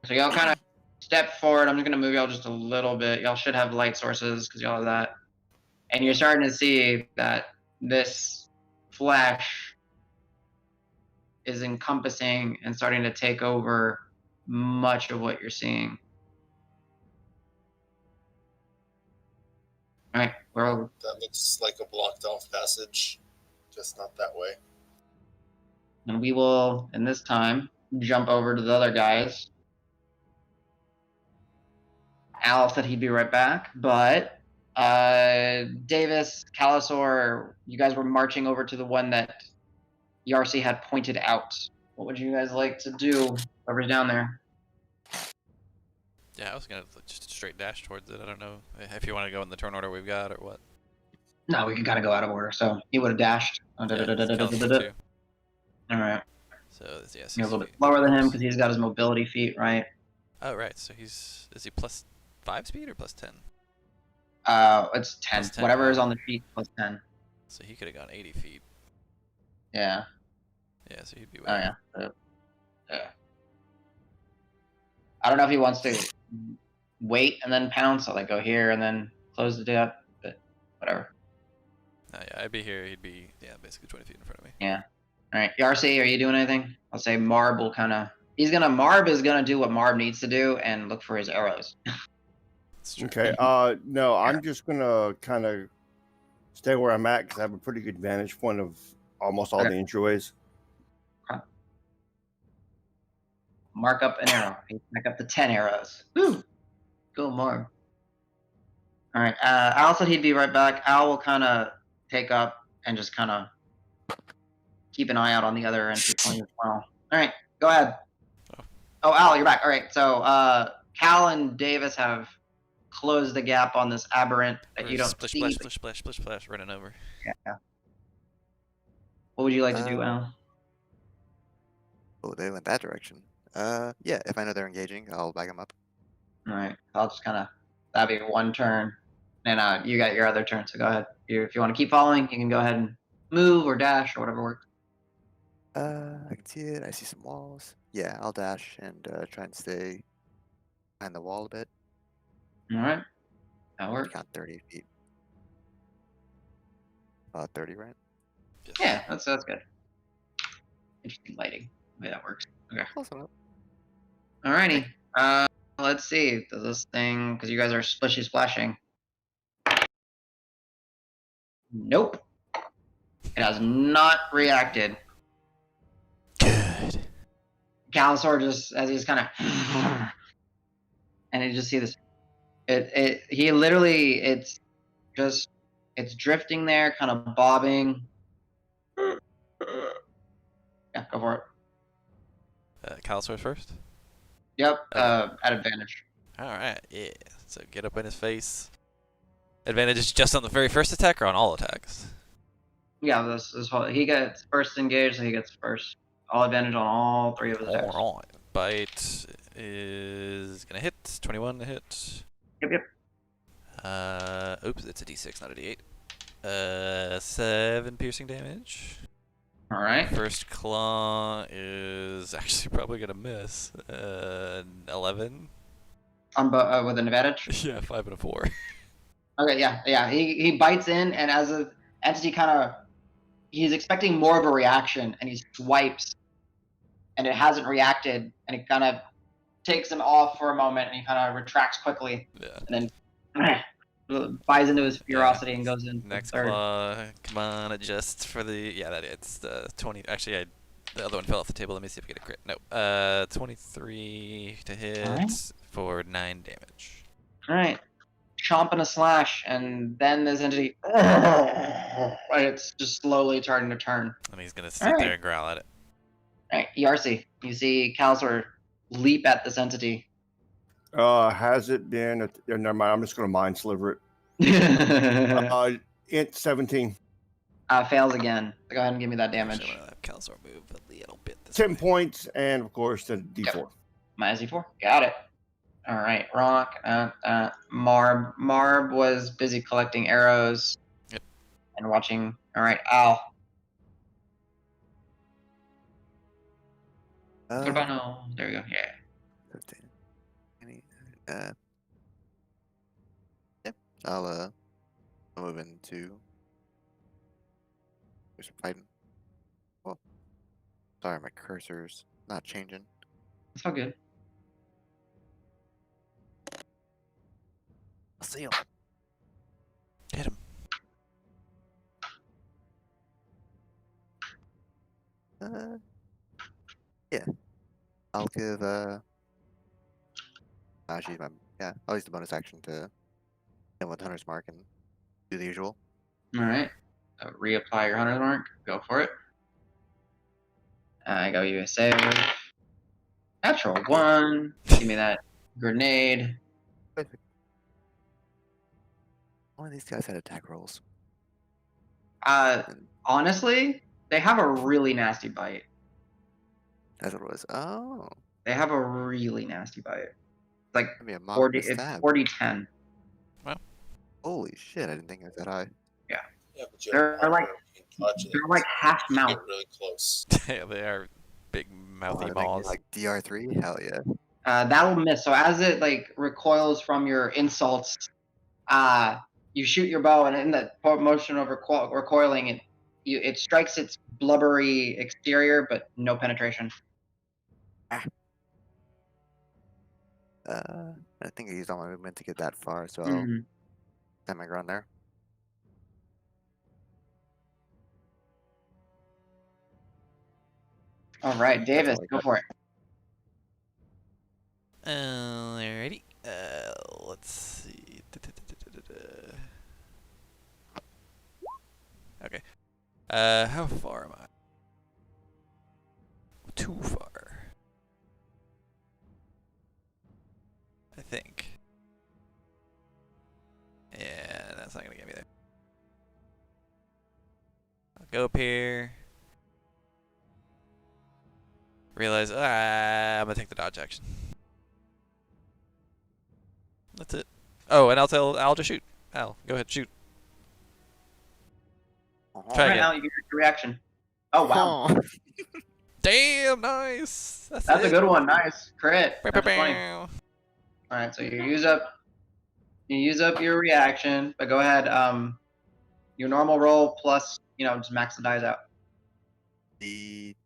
So y'all kind of step forward. I'm just going to move y'all just a little bit. Y'all should have light sources because y'all have that. And you're starting to see that this flesh is encompassing and starting to take over much of what you're seeing. All right,
that looks like a blocked off passage, just not that way.
And we will, in this time, jump over to the other guys. Al said he'd be right back, but Davis, Calasor, you guys were marching over to the one that Yarcy had pointed out. What would you guys like to do? Whoever's down there.
Yeah, I was gonna just straight dash towards it. I don't know if you want to go in the turn order we've got or what.
No, we can kind of go out of order. So he would have dashed.
Yeah, Calasor too.
All right.
So yeah,
He's a little bit lower than him because he's got his mobility feat, right?
Oh right, so is he plus 5 speed or plus 10?
It's 10.
Plus 10.
Whatever is on the sheet plus 10.
So he could have gone 80 feet.
Yeah.
Yeah, so he'd be.
Oh yeah. Yeah. I don't know if he wants to wait and then pounce, or like go here and then close the gap, but whatever.
No, yeah, I'd be here. He'd be basically 20 feet in front of me.
Yeah. All right, Yarcy, are you doing anything? I'll say Marb will kind of Marb is gonna do what Marb needs to do and look for his arrows.
It's true.
Okay. No, I'm just gonna kind of stay where I'm at because I have a pretty good vantage point of almost all
Okay.
the entryways.
Mark up an arrow. He's back up to 10 arrows. Woo! Go Marb. All right. Al said he'd be right back. Al will kind of take up and just kind of keep an eye out on the other entry point as well. All right. Go ahead. Oh, Al, you're back. All right. So Cal and Davis have closed the gap on this aberrant that you don't
splish,
see.
splash, splish, splash, splish, splash, running over.
Yeah. What would you like to do, Al?
Oh, they went that direction. Yeah, if I know they're engaging, I'll back them up.
All right. I'll just kind of, that'd be one turn. And you got your other turn, so go ahead. If you want to keep following, you can go ahead and move or dash or whatever works.
I can see it. I see some walls. Yeah, I'll dash and try and stay behind the wall a bit.
All right. That works.
Count 30 feet. 30, right?
Yeah, that's good. Interesting lighting. The way that works. Okay.
Close enough.
Alrighty. Let's see. Does this thing, because you guys are splishy splashing. Nope. It has not reacted.
Good.
Calisaur just, as he's kind of, and you just see this. He literally, it's drifting there, kind of bobbing. Yeah, go for it.
Calisaur first.
Yep,
Okay.
at advantage.
All right, yeah. So get up in his face. Advantage is just on the very first attack or on all attacks?
Yeah, this whole, he gets first engaged, so he gets first. All advantage on all 3 of his attacks.
All right. Bite is gonna hit. 21 to hit.
Yep.
Oops, it's a D6, not a D8. 7 piercing damage.
All right.
First claw is actually probably gonna miss. 11.
With an advantage.
Yeah, 5 and a 4.
Okay, yeah. He bites in, and as an entity he's expecting more of a reaction, and he swipes, and it hasn't reacted, and it kind of takes him off for a moment, and he kind of retracts quickly,
Yeah.
and then buys into his ferocity and goes in.
Next
third.
claw, come on, adjust for the it's the 20. Actually, the other one fell off the table. Let me see if we get a crit. No, 23 to hit for 9 damage.
All right, chomp and a slash, and then this entity, it's just slowly starting to turn.
And he's gonna sit there and growl at it.
All right, ERC, you see Calisaur leap at this entity.
Has it been? Never mind. I'm just going to mind sliver it. Int 17.
Fails again. Go ahead and give me that damage.
Actually, I'm gonna have Calisaur move a little bit. This
10
way.
points, and of course the D4.
Yep. Minus D4. Got it. All right, Rock. Marb. Marb was busy collecting arrows.
Yep.
And watching. All right, Al. What about no? There we go. Yeah.
15. Yeah, I'll move into. There's some fighting. Well, sorry, my cursor's not changing.
It's all good.
I'll see him. Hit him.
Yeah. I'll give I'll use the bonus action to hit with Hunter's Mark and do the usual.
All right. Reapply your Hunter's Mark. Go for it. I go you a save. Natural 1. Give me that grenade.
Perfect. One of these guys had attack rolls.
Honestly, they have a really nasty bite.
That's what it was. Oh.
They have a really nasty bite. Like
Maybe a mock
40,
with
it's
stab.
40-10.
Holy shit, I didn't think it was that high.
Yeah, but you
They're
have
like-
armor, you can touch it,
they're like half
you
mouth.
Get really close.
Yeah, they are big mouthy
I think
maws.
like DR3? Hell yeah.
That'll miss. So as it like recoils from your insults, you shoot your bow, and in the motion of recoiling, it strikes its blubbery exterior, but no penetration.
I think I used all my movement to get that far, so I'll
Mhm.
stand my ground there.
All right, Davis,
all I
go
got.
for it.
Alrighty. Let's see. Okay. How far am I? Too far. I think. Yeah, that's not gonna get me there. I'll go up here. Realize, I'm gonna take the dodge action. That's it. Oh, and I'll tell Al to shoot. Al, go ahead, shoot. Try
All right,
again.
now you get your reaction. Oh wow,
Damn, nice. That's
that's
it.
a good one. Nice crit.
Bow,
That's
bow,
funny.
bow.
All right, so you use up your reaction, but go ahead. Your normal roll plus, just max the dice out.
The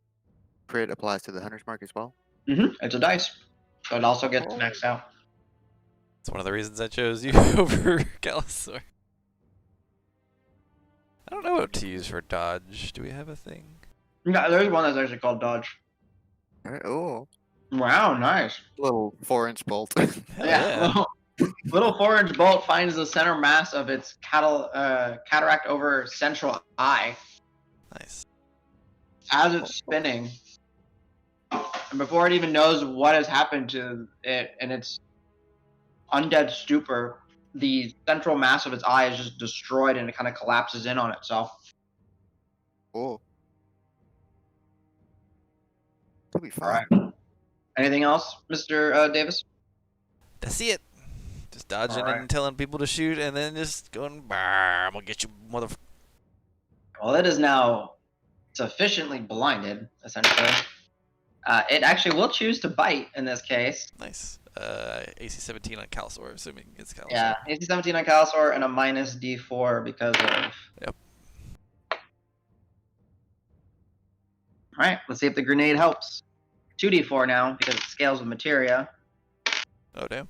crit applies to the hunter's mark as well.
It's a dice, so it also gets
Oh.
maxed out.
It's one of the reasons I chose you over Galasaur. I don't know what to use for dodge. Do we have a thing?
Yeah, there's one that's actually called dodge.
Alright, oh,
Wow, nice.
little 4-inch bolt.
Hell yeah.
Little 4-inch bolt finds the center mass of its cataract over central eye
Nice.
as it's spinning. And before it even knows what has happened to it and its undead stupor, the central mass of its eye is just destroyed and it kind of collapses in on itself.
Oh. That'll be
All
fun.
right. Anything else, Mr. Davis?
That's it. Just dodging
Alright.
and telling people to shoot and then just going, I'm gonna get you, motherfucker.
Well, it is now sufficiently blinded, essentially. It actually will choose to bite in this case.
Nice. AC 17 on Calsaur, assuming it's Calsaur.
Yeah, AC 17 on Calasaur and a minus D4 because of.
Yep.
All right, let's see if the grenade helps. 2D4 now because it scales with materia.
Oh, damn.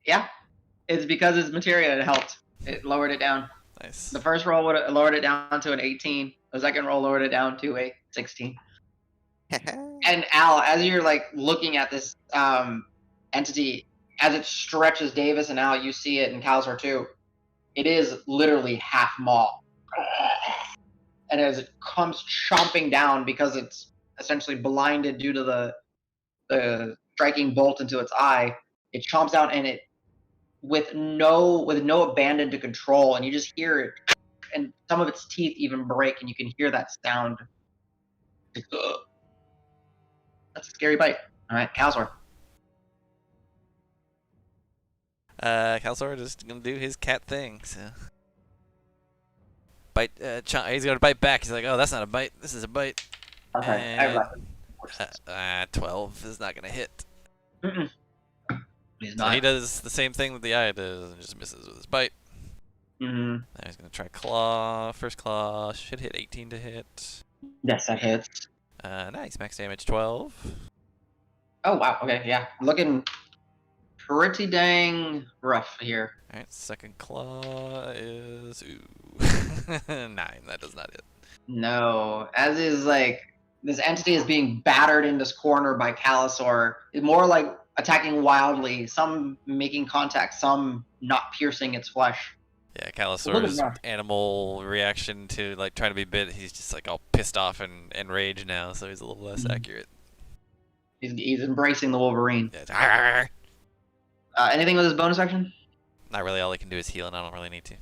Yeah, it's because it's materia. It helped. It lowered it down.
Nice.
The first roll would have lowered it down to an 18. The second roll lowered it down to a 16. And Al, as you're looking at this entity, as it stretches Davis and Al, you see it in Calzar too. It is literally half maw. And as it comes chomping down because it's essentially blinded due to the striking bolt into its eye, it chomps out and it with no abandon to control, and you just hear it, and some of its teeth even break, and you can hear that sound. That's a scary bite. All right, Calzor.
Calsaur just gonna do his cat thing, so. Bite, he's gonna bite back. He's like, oh, that's not a bite. This is a bite.
Okay,
And 12 is not gonna hit.
He's
So
not.
he does the same thing that the eye does and just misses with his bite.
Mm-hmm.
Now he's gonna try claw. First claw should hit 18 to hit.
Yes, that hits.
Nice, max damage 12.
Oh wow. Okay, yeah, looking pretty dang rough here.
All right, second claw is 9. That does not hit.
No, as is this entity is being battered in this corner by Calasaur. It's more like attacking wildly, some making contact, some not piercing its flesh.
Yeah,
little
Calasaur's
rough.
animal reaction to trying to be bit, he's just all pissed off and enraged now, so he's a little less accurate.
He's embracing the Wolverine.
Yeah, it's,
Anything with his bonus action?
not really. All he can do is heal, and I don't really need to.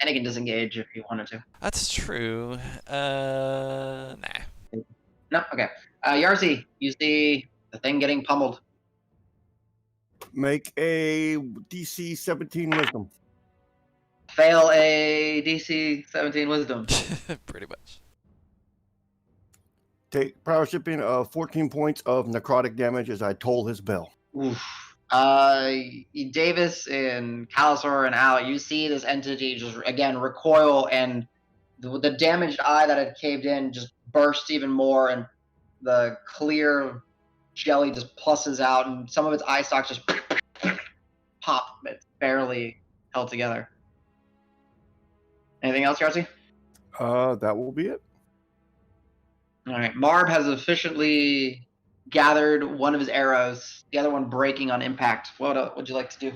And he can disengage if he wanted to.
That's true. Nah.
No? Okay. Yarzi, you see the thing getting pummeled.
Make a DC 17 wisdom.
Fail a DC 17 wisdom.
Pretty much.
Take power shipping of 14 points of necrotic damage as I toll his bell.
Oof. Davis and Calasaur and Al, you see this entity just again recoil, and the damaged eye that had caved in just bursts even more, and the clear jelly just plusses out, and some of its eye stalks just pop. It's barely held together. Anything else, Yarcy?
That will be it.
All right. Marb has efficiently gathered one of his arrows, the other one breaking on impact. What would you like to do,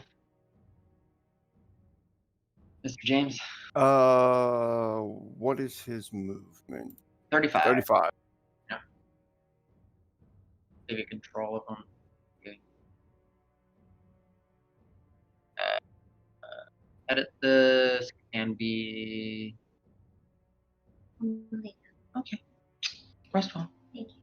Mr. James?
What is his movement?
35.
35.
Yeah. Give you control of him. Edit this. Can be. Okay. Rest well.
Thank you.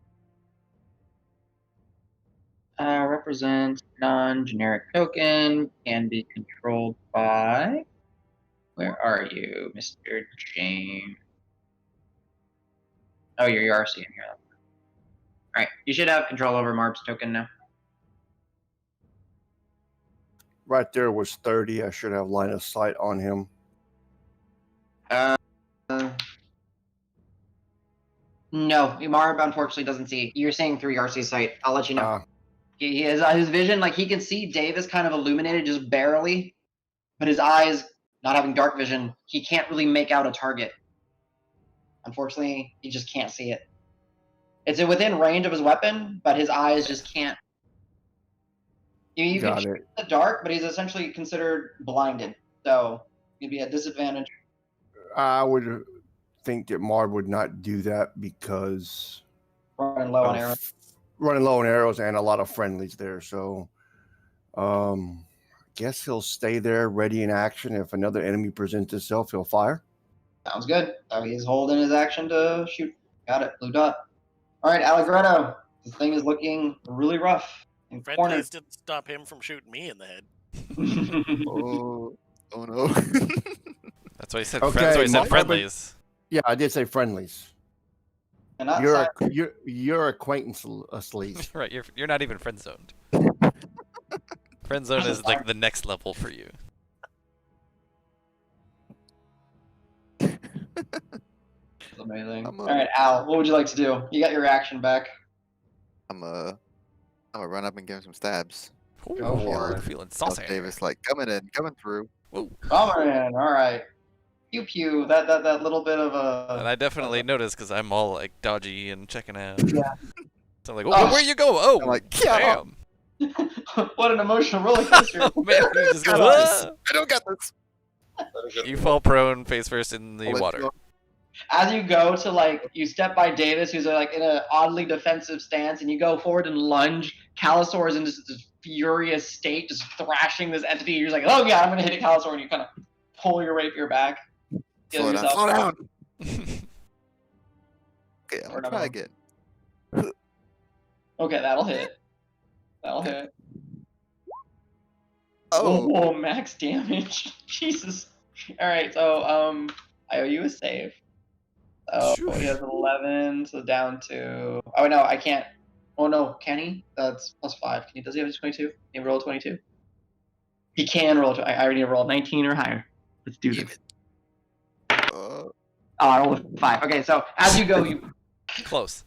Represents non-generic token. Can be controlled by. Where are you, Mr. James? Oh, you're RC in here. All right. You should have control over Marb's token now.
Right there was 30. I should have line of sight on him.
No, Marb unfortunately doesn't see. You're saying through RC's sight. I'll let you know.
Ah,
He has his vision, like he can see Davis kind of illuminated just barely, but his eyes, not having dark vision, he can't really make out a target. Unfortunately, he just can't see it. It's within range of his weapon, but his eyes just can't. You can
got
shoot
it.
in the dark, but he's essentially considered blinded, so he'd be at disadvantage.
I would think that Marb would not do that because
Running low on
of
arrows.
running low on arrows and a lot of friendlies there. So, I guess he'll stay there, ready in action. If another enemy presents itself, he'll fire.
Sounds good. So he's holding his action to shoot. Got it. Blue dot. All right, Allegretto. This thing is looking really rough and cornered.
Friendlies didn't stop him from shooting me in the head.
Oh no.
That's why he said,
Okay,
that's why he said
Marb-
friendlies.
Yeah, I did say friendlies.
And not
You're
side-
you're acquaintance-ly.
Right, you're not even friend zoned. Friend zone is like the next level for you.
amazing.
I'm,
All right, Al, what would you like to do? You got your reaction back.
I'm gonna run up and give him some stabs.
Go for it.
Feeling
Tell
saucy.
Davis like coming through.
Whoa.
Coming in. All right. Pew pew. That little bit of a.
And I definitely noticed because I'm all like dodgy and checking out.
Yeah.
So I'm like, oh, where you go? Oh,
I'm like, yeah.
damn.
What an emotional roller coaster.
Oh, man, you just go,
Got this.
"Ah!"
I don't got this.
You fall prone face first in the
I'll let
water.
you go.
As you go to you step by Davis, who's like in an oddly defensive stance, and you go forward and lunge. Calisaur is in this furious state, just thrashing this entity. You're just like, oh yeah, I'm gonna hit a Calisaur, and you kind of pull your rapier back. Heal
Slow down.
yourself.
Slow down. Okay, I'm
Or
gonna
another
try
one.
again.
Okay, that'll hit. That'll hit.
Oh,
Whoa, max damage. Jesus. All right, so I owe you a save. So he has 11, so down to. Oh no, I can't. Oh no, can he? That's +5. Does he have a 22? Can he roll a 22? He can roll. I already rolled 19 or higher. Let's do this. Oh, I rolled a 5. Okay, so as you go, you.
Close.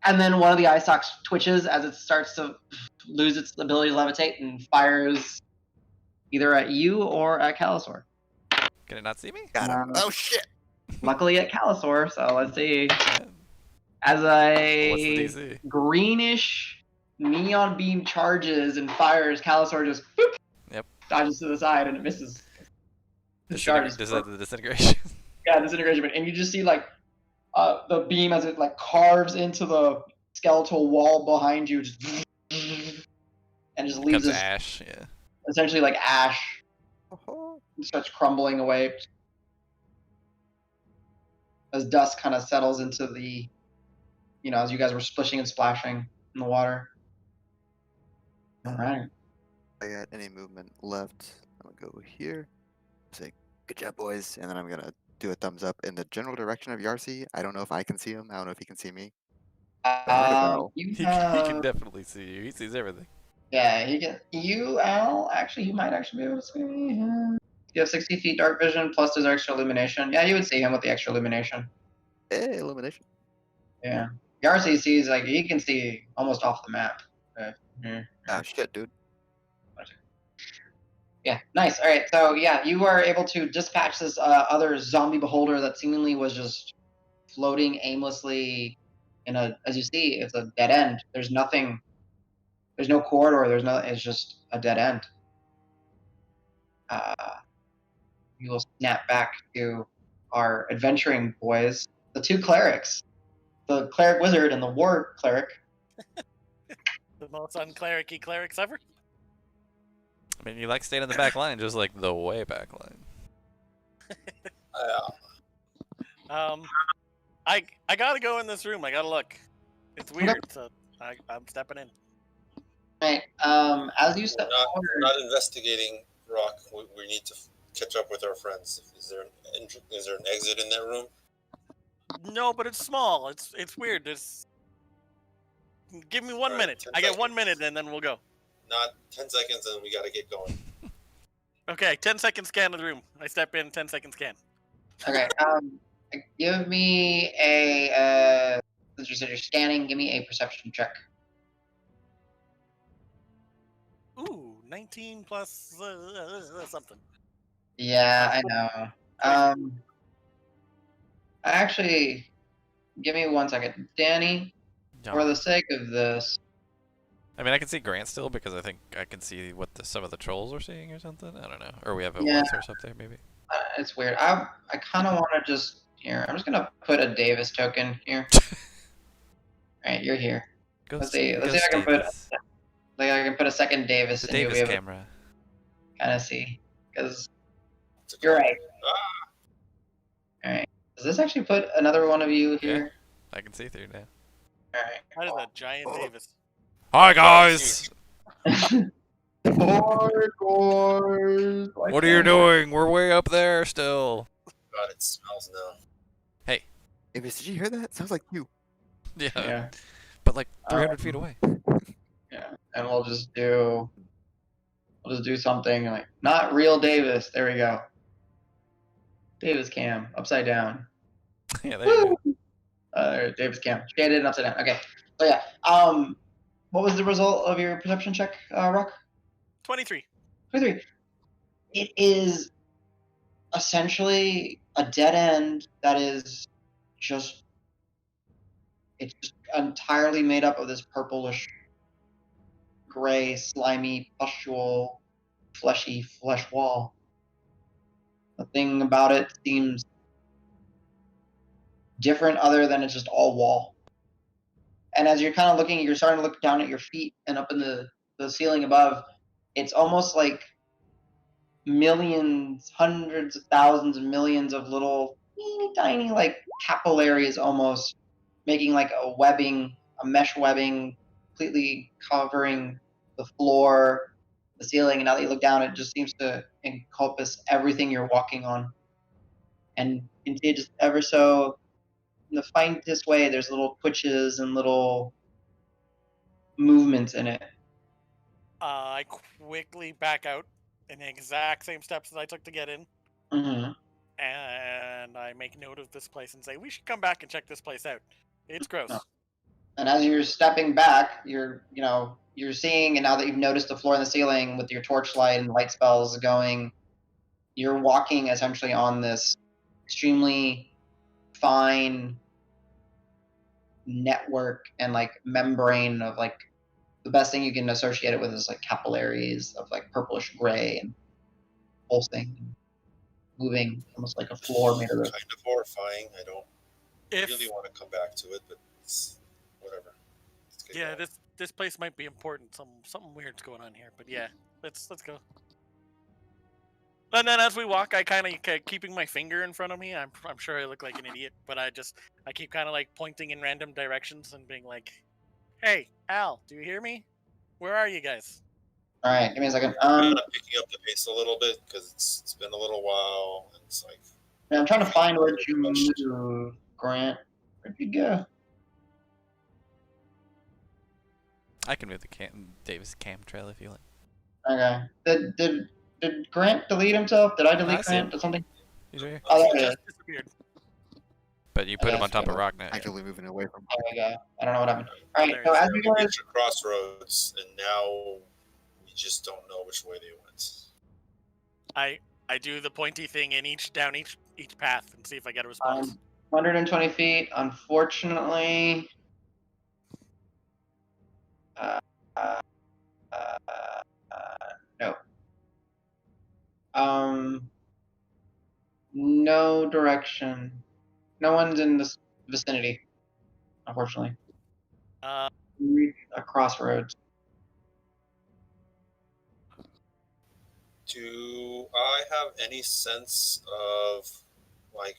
And then one of the eye stalks twitches as it starts to lose its ability to levitate and fires either at you or at Calisaur.
Can it not see me?
got him. Oh shit.
Luckily at Calisaur, so let's see.
Yeah.
As
What's the
a
DC?
greenish neon beam charges and fires, Calisaur just boop,
Yep.
dodges to the side and it misses. The shard is
The disintegration.
yeah, disintegration. And you just see the beam as it carves into the skeletal wall behind you, just and just leaves
Becomes
this
ash. Yeah.
essentially like ash. It starts crumbling away as dust kind of settles into the, as you guys were splishing and splashing in the water. All right.
I got any movement left. I'm gonna go here. Say good job, boys, and then I'm gonna do a thumbs up in the general direction of Yarcy. I don't know if I can see him. I don't know if he can see me.
You
He
have,
can definitely see you. He sees everything.
yeah, he can. You, Al, actually, he might actually be able to see him. You have 60 feet dark vision plus his extra illumination. Yeah, you would see him with the extra illumination.
Hey, illumination.
Yeah. Yarcy sees, he can see almost off the map. Mhm.
Ah, shit, dude.
Yeah, nice. All right, so yeah, you are able to dispatch this other zombie beholder that seemingly was just floating aimlessly in a. As you see, it's a dead end. There's nothing. There's no corridor. There's no. It's just a dead end. Uh, we will snap back to our adventuring boys, the two clerics, the cleric wizard and the war cleric.
The most unclericy clerics ever.
I mean, you like staying in the back line, just like the way back line.
I gotta go in this room. I gotta look. It's weird, so I'm stepping in.
Right. As you step
We're
forward,
not investigating Rock. We need to catch up with our friends. Is there an exit in that room?
No, but it's small. It's weird. Give me 1
Alright,
minute.
10
I get 1
seconds.
minute, and then we'll go.
Not 10 seconds, and we gotta get going.
Okay, 10-second scan of the room. I step in, 10-second scan.
okay. Give me a. Since you said you're scanning, give me a perception check.
Ooh, 19 plus something.
Yeah, I know. Actually, give me 1 second, Danny. For the sake of this,
I mean, I can see Grant still because I think I can see what some of the trolls are seeing or something. I don't know. Or we have a
Yeah.
war source up there, maybe.
it's weird. I kind of want to just here. I'm just gonna put a Davis token here. Right, you're here. Let's see if I can put. Like I can put a second Davis,
the
and you'll
Davis
be able
camera.
to kind of see. Because you're right. All right. Does this actually put another one of you here?
I can see through now.
All right.
That is a giant Davis.
Hi guys.
Hi, guys.
What are you doing? We're way up there still.
God, it smells now.
Avis, did you hear that? Sounds like you.
Yeah.
Yeah.
But like 300 feet away.
Yeah. And we'll just do something like not real Davis. There we go. Davis cam upside down.
Yeah, there you go.
Davis cam shaded and upside down. Okay. So yeah. What was the result of your perception check, Rock?
23.
23. It is essentially a dead end that is just it's just entirely made up of this purplish gray slimy pustule fleshy flesh wall. Nothing about it seems different other than it's just all wall. And as you're kind of looking, you're starting to look down at your feet and up in the ceiling above. It's almost like millions, hundreds of thousands of millions of little teeny tiny like capillaries almost making like a mesh webbing completely covering the floor, the ceiling, and now that you look down it just seems to encompass everything you're walking on. And you can see it just ever so in the faintest way there's little twitches and little movements in it.
I quickly back out in the exact same steps that I took to get in.
Mm-hmm.
And I make note of this place and say, we should come back and check this place out. It's gross.
Oh. And as you're stepping back, you're seeing, and now that you've noticed the floor and the ceiling with your torchlight and light spells going, you're walking essentially on this extremely fine network and like membrane of like the best thing you can associate it with is like capillaries of like purplish gray and pulsing and moving almost like a floor made of it.
Kind of horrifying. I don't
If
really want to come back to it, but it's whatever. Let's get
yeah,
going.
this place might be important. Something weird's going on here. But yeah, let's go. And then as we walk, I kind of keeping my finger in front of me. I'm sure I look like an idiot, but I keep kind of like pointing in random directions and being like, "Hey, Al, do you hear me? Where are you guys?"
All right, give me a second.
Kind of picking up the pace a little bit because it's been a little while, and it's like
I'm trying to find where you move, Grant. Where'd you go?
I can move the Davis cam trail if you like.
Okay. Did Grant delete himself? Did I delete
I see him.
Grant? Did something?
He's right here.
Oh, there
He
it is.
just disappeared.
But you put him
Yeah,
on top of
so
rock now.
actively moving away from.
There we go. I don't know what happened. All right,
There
so
you
as
go.
you
We
guys,
reached a crossroads, and now we just don't know which way they went.
I do the pointy thing in down each path and see if I get a response.
120 feet. Unfortunately, uh, uh, uh, no. No direction. No one's in this vicinity, unfortunately.
Uh,
We reached a crossroads.
Do I have any sense of like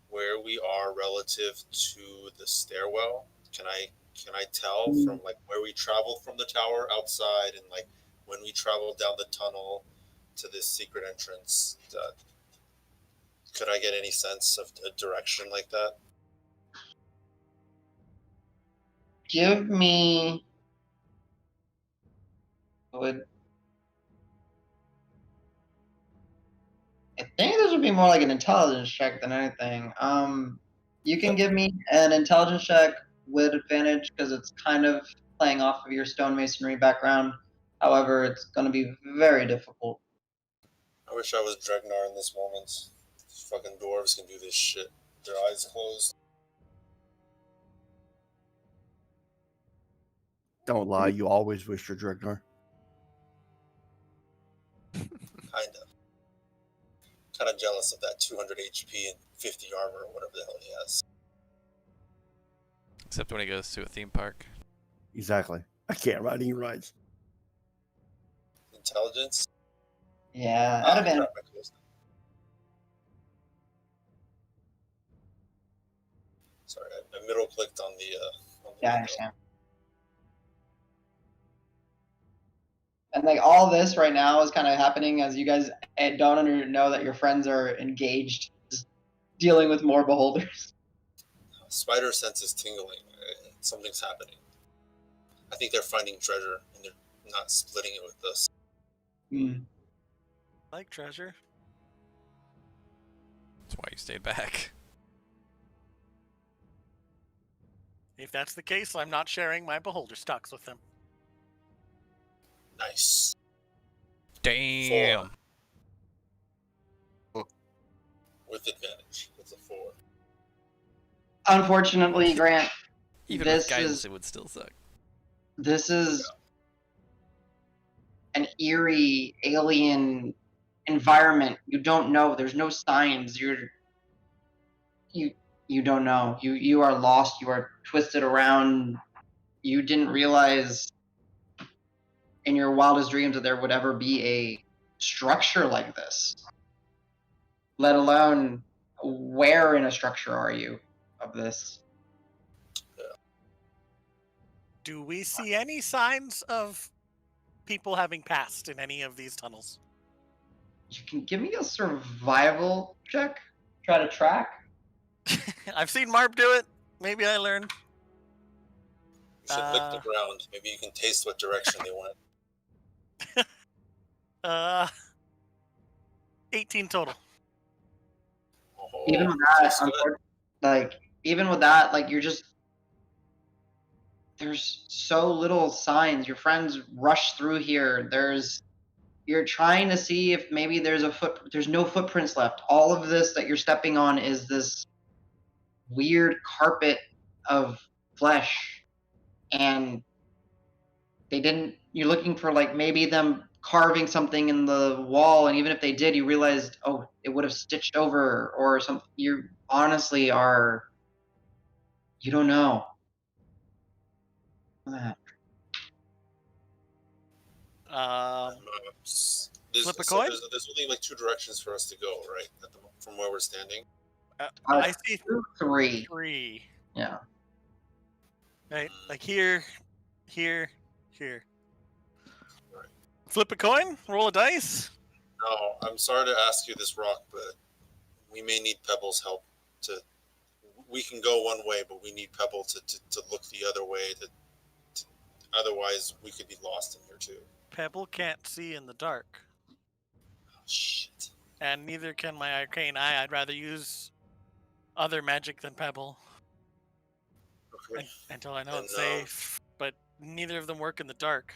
where we are relative to the stairwell? Can I tell from like where we traveled from the tower outside and like when we traveled down the tunnel to this secret entrance? Could I get any sense of a direction like that?
Give me. Would I think this would be more like an intelligence check than anything. You can give me an intelligence check with advantage because it's kind of playing off of your stonemasonry background. However, it's going to be very difficult.
I wish I was Dregnar in this moment. These fucking dwarves can do this shit. Their eyes closed.
Don't lie. You always wish your Dregnar.
Kind of jealous of that 200 HP and 50 armor or whatever the hell he has.
Except when he goes to a theme park.
Exactly. I can't ride any rides.
Intelligence?
Yeah,
Ah,
out of
crap, I closed it. Sorry, I middle clicked on the.
Yeah, I
window.
understand. And like all this right now is kind of happening as you guys don't know that your friends are engaged, just dealing with more beholders.
Spider sense is tingling. Something's happening. I think they're finding treasure and they're not splitting it with us.
like treasure.
That's why you stayed back.
If that's the case, I'm not sharing my beholder stocks with them.
Nice.
Damn.
With advantage. It's a 4.
Unfortunately, Grant,
Even
this
with guidance,
is
it would still suck.
this is an eerie alien environment. You don't know. There's no signs. You don't know. You are lost. You are twisted around. You didn't realize in your wildest dreams that there would ever be a structure like this. Let alone where in a structure are you of this?
Do we see any signs of people having passed in any of these tunnels?
You can give me a survival check. Try to track.
I've seen Marp do it. Maybe I learned.
You should lick the ground. Maybe you can taste what direction they went.
18 total.
Oh,
Even with that,
tastes good.
even with that, like you're just there's so little signs. Your friends rush through here. You're trying to see if maybe there's no footprints left. All of this that you're stepping on is this weird carpet of flesh, and you're looking for like maybe them carving something in the wall, and even if they did, you realized, oh, it would have stitched over or something. You honestly you don't know.
Flip a coin?
There's only like 2 directions for us to go, right? From where we're standing.
I see
3.
3.
Yeah.
Right, like here.
Right.
Flip a coin, roll a dice.
No, I'm sorry to ask you this, Rock, but we may need Pebble's help. We can go one way, but we need Pebble to look the other way. Otherwise, we could be lost in here too.
Pebble can't see in the dark.
Oh, shit.
And neither can my arcane eye. I'd rather use other magic than Pebble
Okay.
until I know
And,
it's safe. But neither of them work in the dark.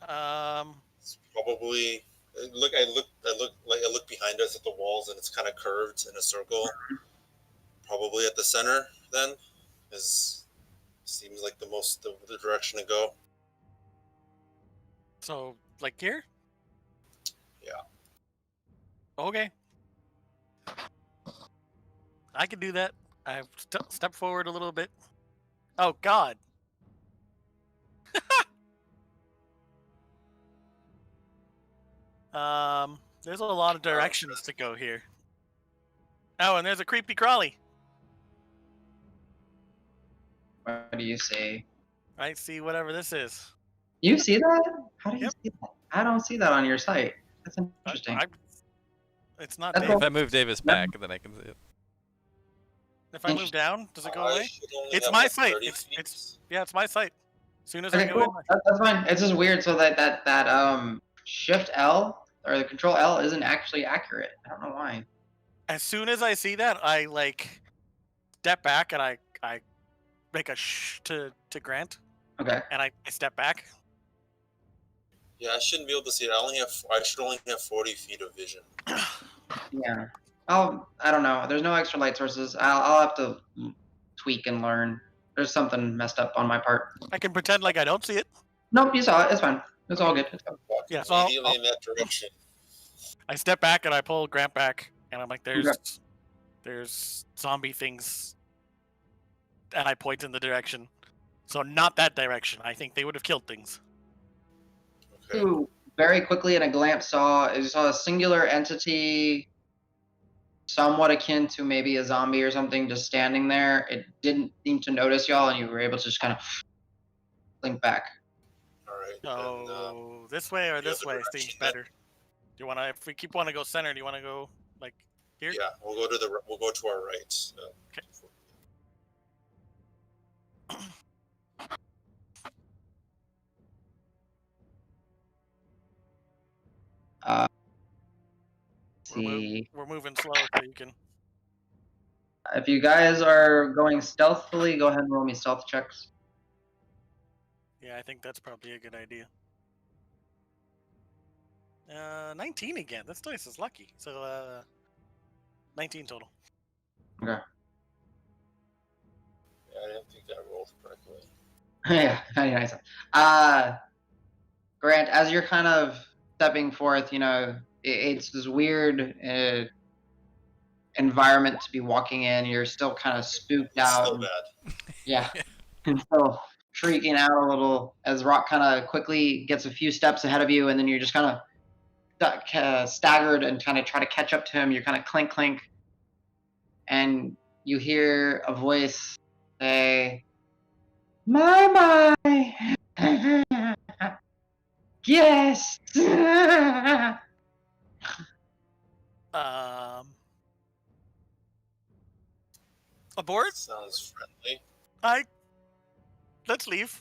It's probably I look behind us at the walls, and it's kind of curved in a circle. Probably at the center. Then seems like the direction to go.
So like here.
Yeah.
Okay. I can do that. I step forward a little bit. Oh God. There's a lot of directions to go here. Oh, and there's a creepy crawly.
What do you see?
I see whatever this is.
You see that? How do you
Yep.
see that? I don't see that on your site. That's interesting.
It's not
That's
Davis.
If I move Davis back, then I can see it.
If I move down, does it go away?
should only
It's
have,
my
like,
site.
30
It's
feet.
yeah, it's my site. As soon as I
Okay,
go in,
cool. That's fine. It's just weird. So that Shift L or the Control L isn't actually accurate. I don't know why.
as soon as I see that, I like step back and I make a shh to Grant,
Okay.
and I step back.
Yeah, I shouldn't be able to see it. I should only have 40 feet of vision.
Yeah. I don't know. There's no extra light sources. I'll have to tweak and learn. There's something messed up on my part.
I can pretend like I don't see it.
Nope, you saw it. It's fine. It's all good. It's fine.
Walk
Yeah, so
immediately in that direction.
I step back and I pull Grant back, and I'm like,
Okay.
there's zombie things, and I point in the direction. So not that direction. I think they would have killed things.
Okay.
You very quickly in a glance saw a singular entity, somewhat akin to maybe a zombie or something, just standing there. It didn't seem to notice y'all, and you were able to just kind of blink back.
All right.
So this way or
the
this
other
way seems
direction then?
better. Do you want to? If we want to go center, do you want to go like here?
Yeah, we'll go to our right.
Okay.
See,
We're moving slow, so you can.
if you guys are going stealthily, go ahead and roll me stealth checks.
Yeah, I think that's probably a good idea. 19 again. This dice is lucky. So 19 total.
Okay.
Yeah, I didn't think I rolled correctly.
Yeah, 99 Grant, as you're kind of stepping forth, it's this weird environment to be walking in. You're still kind of spooked
It's
out.
still bad.
Yeah. And still shrieking out a little as Rock kind of quickly gets a few steps ahead of you, and then you're just kind of staggered and kind of try to catch up to him. You're kind of clink, clink. And you hear a voice say, my. Yes.
Aboard?
Sounds friendly.
Let's leave.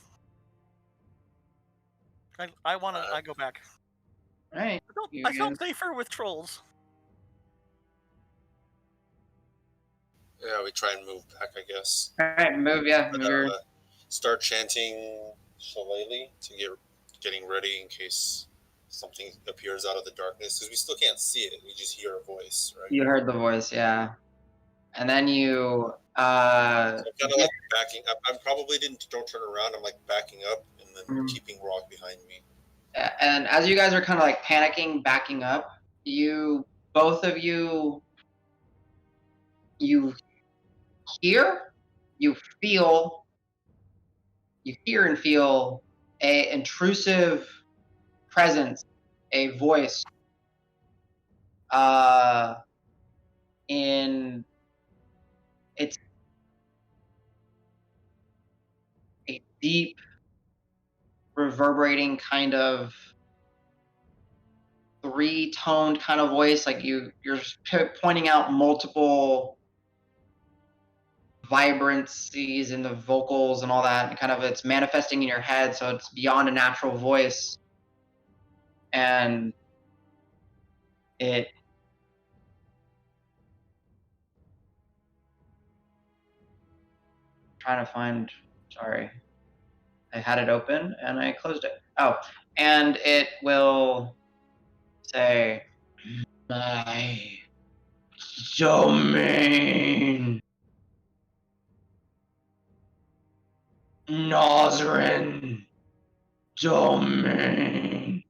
I go back.
All right.
I felt safer with trolls.
Yeah, we try and move back, I guess.
All right, move. Yeah,
But,
move your.
start chanting Shillelagh to getting ready in case something appears out of the darkness, because we still can't see it. We just hear a voice, right?
You heard the voice, yeah. And then you.
So I'm kind of like backing up. I'm probably don't turn around. I'm like backing up and then keeping Rock behind me.
And as you guys are kind of like panicking, backing up, both of you hear, you hear and feel a intrusive presence, a voice, in it's a deep, reverberating kind of three-toned kind of voice, like you're pointing out multiple vibrancies in the vocals and all that, and kind of it's manifesting in your head, so it's beyond a natural voice, and it trying to find. Sorry, I had it open and I closed it. Oh, and it will say my domain. Nazrin domain.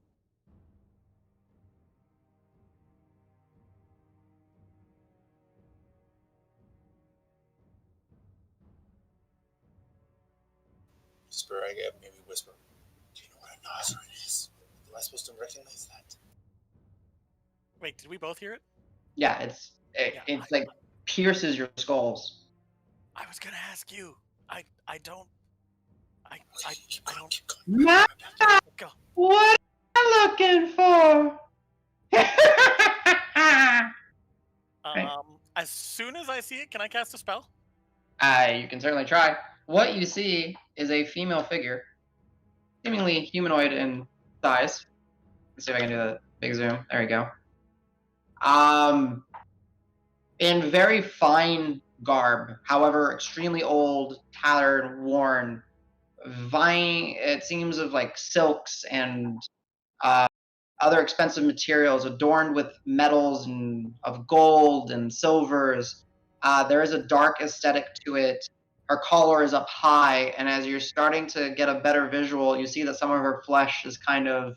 Whisper, I get maybe whisper. Do you know what a Nazarene is? Am I supposed to recognize that?
Wait, did we both hear it?
Yeah, it's like pierces your skulls.
I was gonna ask you. I don't. I
Keep
I
going,
don't.
keep going.
Matt,
Go.
what am I looking for?
As soon as I see it, can I cast a spell?
You can certainly try. What you see is a female figure, seemingly humanoid in size. Let's see if I can do the big zoom. There you go. In very fine garb, however, extremely old, tattered, worn, vying, it seems, of like silks and other expensive materials adorned with metals and of gold and silvers. There is a dark aesthetic to it. Her collar is up high, and as you're starting to get a better visual, you see that some of her flesh is kind of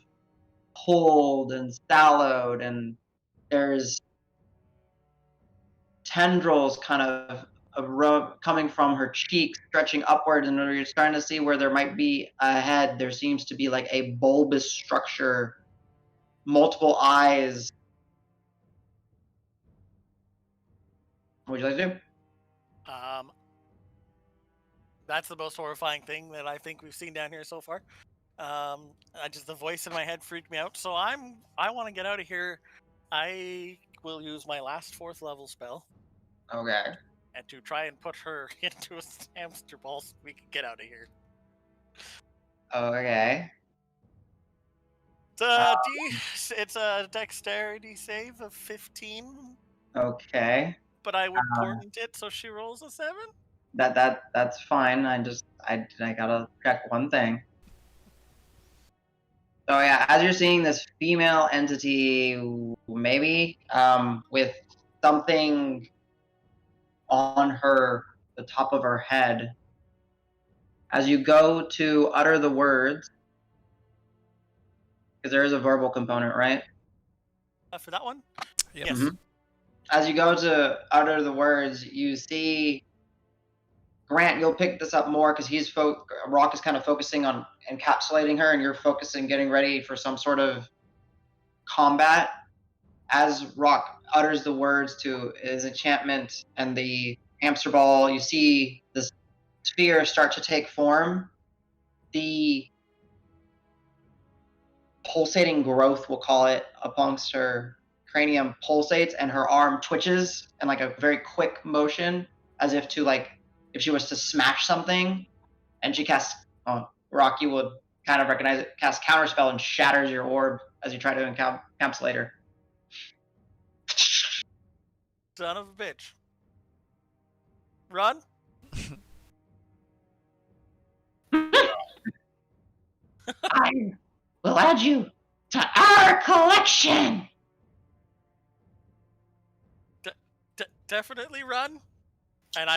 pulled and sallowed, and there's tendrils kind of coming from her cheeks, stretching upward, and you're starting to see where there might be a head. There seems to be like a bulbous structure, multiple eyes. What would you like to do?
That's the most horrifying thing that I think we've seen down here so far. The voice in my head freaked me out. So I want to get out of here. I will use my last 4th level spell.
Okay.
And to try and put her into a hamster ball so we can get out of here.
Okay.
It's a dexterity save of 15.
Okay.
But I would portent it so she rolls a 7.
That's fine. I gotta check one thing. So yeah, as you're seeing this female entity, maybe with something on the top of her head, as you go to utter the words, because there is a verbal component, right?
For that one?
Yep.
Yes.
Mm-hmm. As you go to utter the words, you see Grant. You'll pick this up more because Rock is kind of focusing on encapsulating her, and you're focusing, getting ready for some sort of combat. As Rock utters the words to his enchantment and the hamster ball, you see the sphere start to take form. The pulsating growth, we'll call it, amongst her cranium pulsates, and her arm twitches in like a very quick motion, as if if she was to smash something. And she casts, Rocky would kind of recognize it, casts counterspell and shatters your orb as you try to encapsulate her.
Son of a bitch. Run.
I will add you to our collection.
Definitely run. And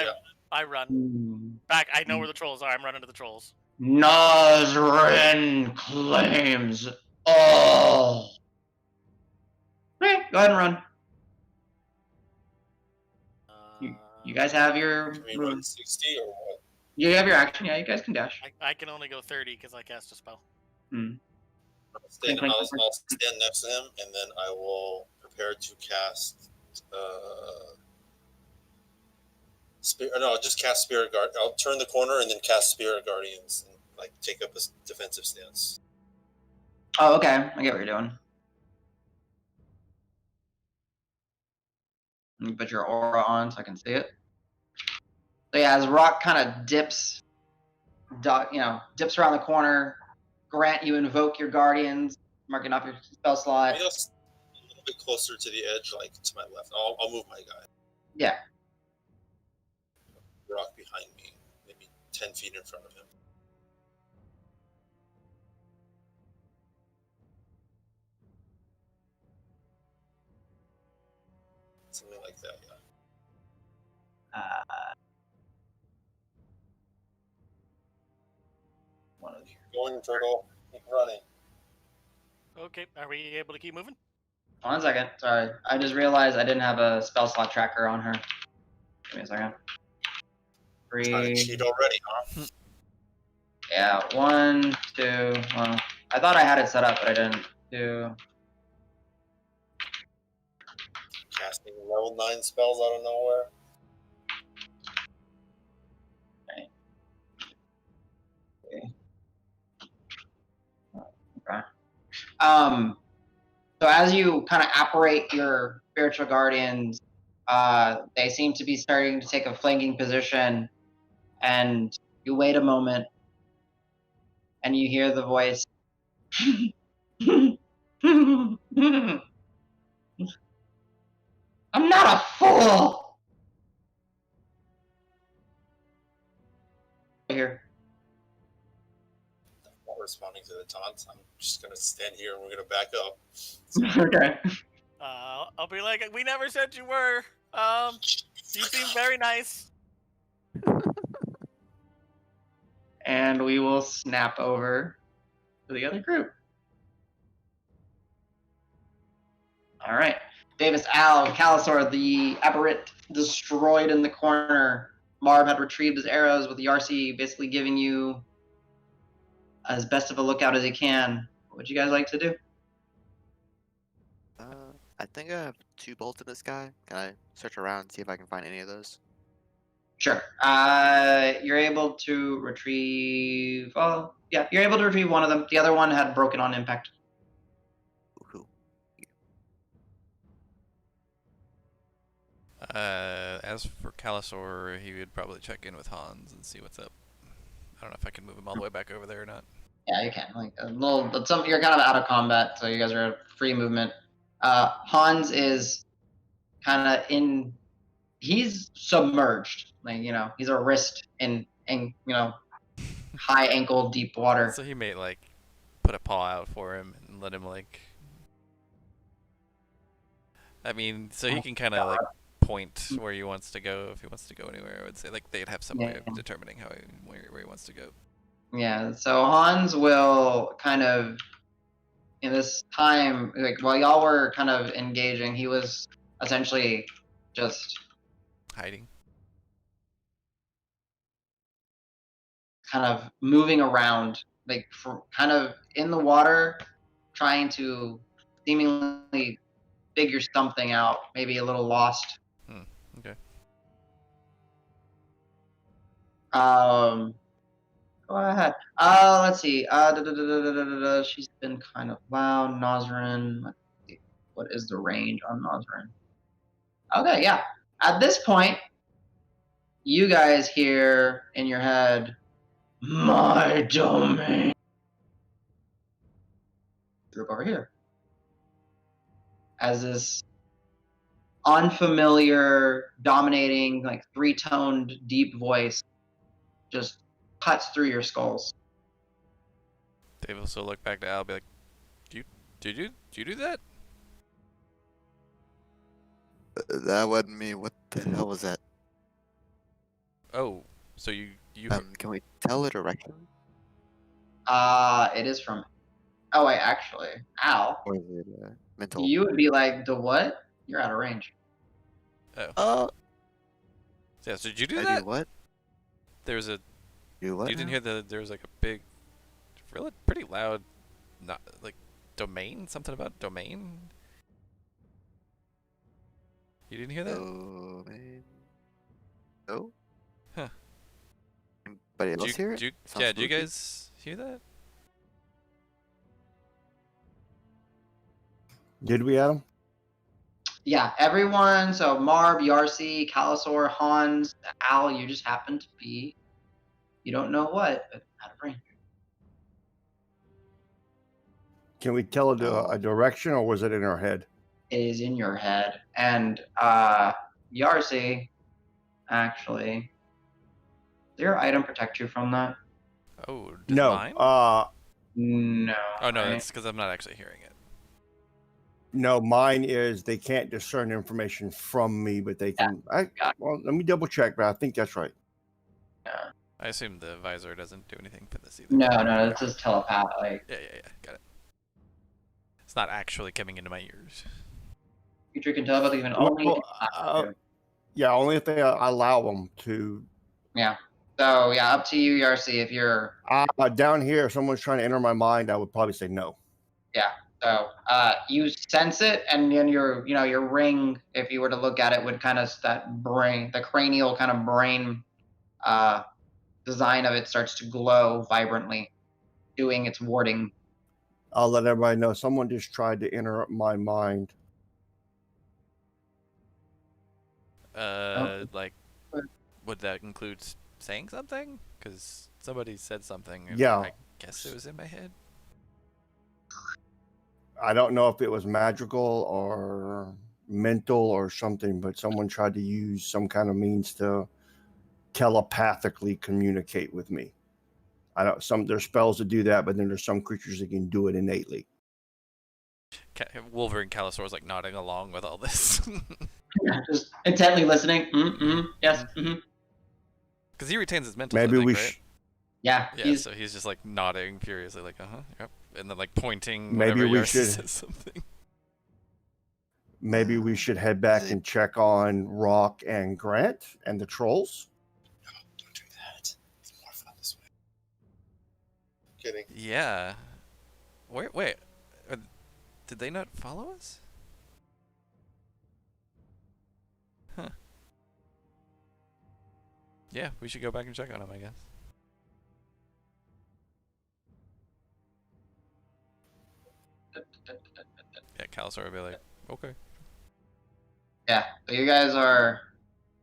I run. Back. I know where the trolls are. I'm running to the trolls.
Nazrin claims all. Okay, go ahead and run. You guys have your.
Can we run 60 or what?
You have your action. Yeah, you guys can dash.
I can only go 30 because I cast a spell.
I'll stand next to him, and then I will prepare to cast. I'll just cast Spirit Guard. I'll turn the corner and then cast Spirit Guardians and take up a defensive stance.
Oh, okay. I get what you're doing. You put your aura on so I can see it. So yeah, as Rock kind of dips around the corner, Grant, you invoke your guardians, marking off your spell slot.
A little bit closer to the edge, to my left. I'll move my guy.
Yeah.
Rock behind me, maybe 10 feet in front of him. Something like that, yeah.
One of you.
Going, turtle. Keep running.
Okay, are we able to keep moving?
1 second. Sorry. I just realized I didn't have a spell slot tracker on her. Give me a second.
Trying to
3.
cheat already, huh?
Yeah. 1, 2. Well, I thought I had it set up, but I didn't. 2.
Casting level 9 spells out of nowhere.
Okay. So as you kind of operate your spiritual guardians, they seem to be starting to take a flanking position, and you wait a moment, and you hear the voice. I'm not a fool. Here.
I'm not responding to the taunts. I'm just gonna stand here and we're gonna back up.
Okay.
I'll be like, we never said you were. You seem very nice.
And we will snap over to the other group. All right. Davis, Al, Calisor, the aberrant destroyed in the corner. Marv had retrieved his arrows with Yarsi basically giving you as best of a lookout as he can. What would you guys like to do?
I think I have 2 bolts in this guy. Can I search around and see if I can find any of those?
Sure. You're able to retrieve. Oh, yeah, you're able to retrieve one of them. The other one had broken on impact.
Woohoo.
As for Calisor, he would probably check in with Hans and see what's up. I don't know if I can move him all the way back over there or not.
Yeah, you can. Like a little. You're kind of out of combat, so you guys are at free movement. Hans is kind of in. He's submerged. Like he's a wrist in high ankle deep water.
So he may like put a paw out for him and let him like. I mean, so he can kind of like point where he wants to go if he wants to go anywhere. I would say like they'd have some way of determining where he wants to go.
Yeah. So Hans will kind of in this time, like while y'all were kind of engaging, he was essentially just
Hiding.
kind of moving around, like kind of in the water, trying to seemingly figure something out, maybe a little lost.
Okay.
Go ahead. Let's see. She's been kind of loud. Nazrin. Let's see. What is the range on Nazrin? Okay, yeah. At this point, you guys hear in your head, "My domain." Group over here. As this unfamiliar, dominating, like 3-toned, deep voice just cuts through your skulls.
Dave will also look back to Al and be like, Did you do that?
That wasn't me. What the hell was that?
Oh, so you
Can we tell a direction?
It is from. Oh wait, actually, Al.
Or is it mental?
You would be like, the what? You're out of range.
yeah, so did you do
I
that?
do what?
There was a
Do what?
you didn't
now?
hear there was like a big, really pretty loud, not like domain, something about domain. You didn't hear that?
Oh, man. No?
Huh.
Anybody else hear it? Sounds
Yeah, do you
spooky.
guys hear that?
Did we, Adam?
Yeah, everyone. So Marv, Yarsi, Calisor, Hans, Al. You just happen to be. You don't know what, but out of range.
Can we tell it a direction, or was it in our head?
It is in your head, and Yarsi actually your item protect you from that?
Oh, does
No.
mine?
No.
Oh no,
right?
that's because I'm not actually hearing it.
No, mine is they can't discern information from me, but they can. Well, let me double check, but I think that's right.
Yeah.
I assume the visor doesn't do anything for this either.
No, this is telepath. Like,
Yeah, got it. It's not actually coming into my ears.
creature can tell, but even
Well,
only. if you allow it to.
Yeah, only if they allow them to.
Yeah. So yeah, up to you, Yarcy. If you're
Down here, if someone's trying to enter my mind, I would probably say no.
yeah. So you sense it, and then your ring, if you were to look at it, would kind of that brain, the cranial kind of brain design of it starts to glow vibrantly, doing its warding.
I'll let everybody know someone just tried to enter my mind.
Like, would that include saying something? Because somebody said something. And
Yeah.
I guess it was in my head.
I don't know if it was magical or mental or something, but someone tried to use some kind of means to telepathically communicate with me. There's spells to do that, but then there's some creatures that can do it innately.
Wolverine Calisaur's like nodding along with all this.
Just intently listening. Yes.
Because he retains his mental.
Maybe we
right?
Yeah.
Yeah, so he's just like nodding furiously, like, yep. And then like pointing whenever
Maybe we
Yarcy
should
says something.
Maybe we should head back and check on Rock and Grant and the trolls.
No, don't do that. It's more fun this way. Kidding.
Yeah. Wait. Did they not follow us? Huh. Yeah, we should go back and check on them, I guess. Yeah, Calisaur would be like, okay.
Yeah. So you guys are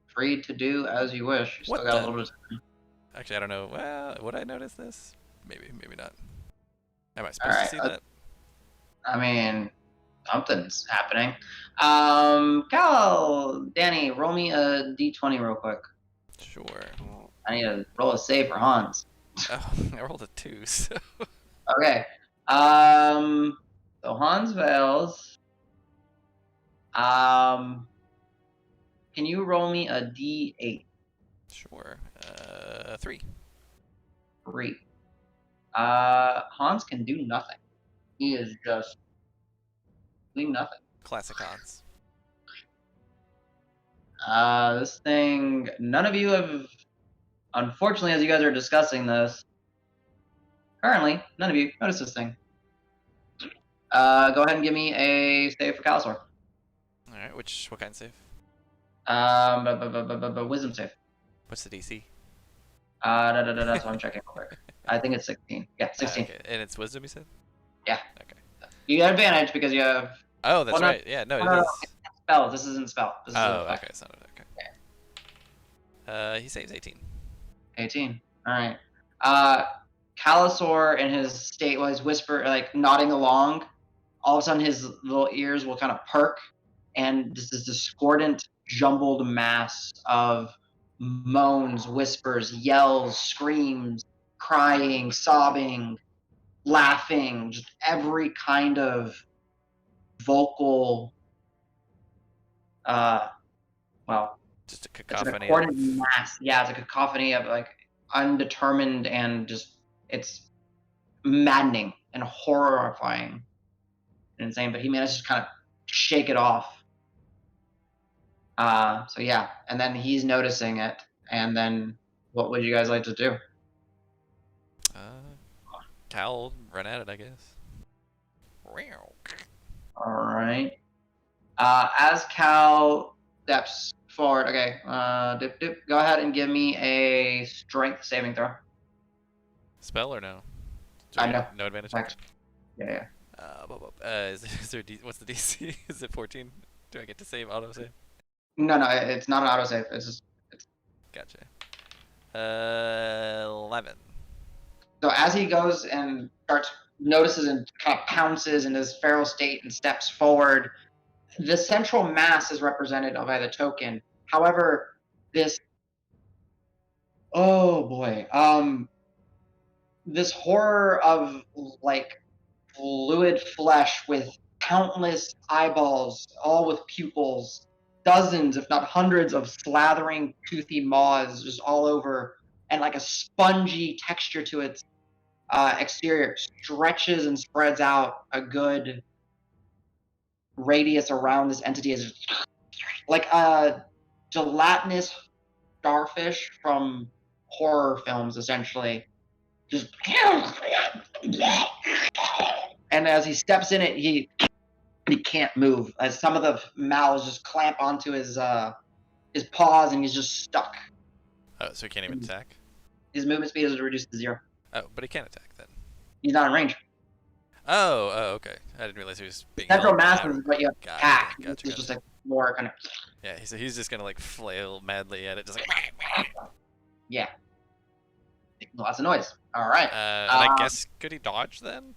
free to do as you wish. You still
What
got a
the-
little bit of time.
Actually, I don't know. Well, would I notice this? Maybe not. Am I supposed
Alright,
to see that?
I mean, something's happening. Danny, roll me a d20 real quick.
Sure.
I need to roll a save for Hans.
Oh, I rolled a 2, so...
Okay. So Hans fails. Can you roll me a d8?
Sure. 3.
3. Hans can do nothing. He is just doing nothing.
Classic Hans.
This thing, none of you have, unfortunately, as you guys are discussing this, currently, none of you notice this thing. Go ahead and give me a save for Calisaur.
Alright, what kind of save?
Wisdom save.
What's the DC?
That's what I'm checking real quick. I think it's 16. Yeah, 16.
Okay. And it's wisdom, you said?
Yeah.
Okay.
You got advantage because you have.
Oh, that's
Well, no,
right. Yeah, no,
no,
it is.
it's spell. This isn't spell. This is
Okay, it's not okay. He saves 18.
18. All right. Calisaur in his state, while he's like nodding along, all of a sudden his little ears will kind of perk, and this discordant, jumbled mass of moans, whispers, yells, screams, crying, sobbing, laughing, just every kind of vocal,
Just a
it's a
cacophony.
discordant mass. Yeah, it's a cacophony of like undetermined and just it's maddening and horrifying and insane. But he managed to kind of shake it off. So yeah, and then he's noticing it. And then what would you guys like to do?
Cal, run at it, I guess.
All right. As Cal steps forward, okay. Go ahead and give me a strength saving throw.
Spell or no?
I know.
No advantage.
Correct. Yeah.
Is there what's the DC? Is it 14? Do I get to save auto save?
No, it's not an autosave. It's just
Gotcha. 11.
so as he goes and notices and kind of pounces in his feral state and steps forward, the central mass is represented by the token. However, this Oh boy. This horror of like fluid flesh with countless eyeballs, all with pupils, dozens, if not hundreds, of slathering, toothy maws just all over, and like a spongy texture to its exterior stretches and spreads out a good radius around this entity is like a gelatinous starfish from horror films, essentially. Just and as he steps in it, he can't move. As some of the mouths just clamp onto his paws, and he's just stuck.
Oh, so he can't even attack?
His movement speed is reduced to 0.
Oh, but he can attack then.
He's not in range.
Oh, okay. I didn't realize he was being
Central
held
mass
back.
is what you
Gotcha,
attack.
gotcha,
It's just
gotcha.
like more kind of
Yeah, he's just gonna like flail madly at it, just like.
yeah. Making lots of noise. All right.
And I guess could he dodge then?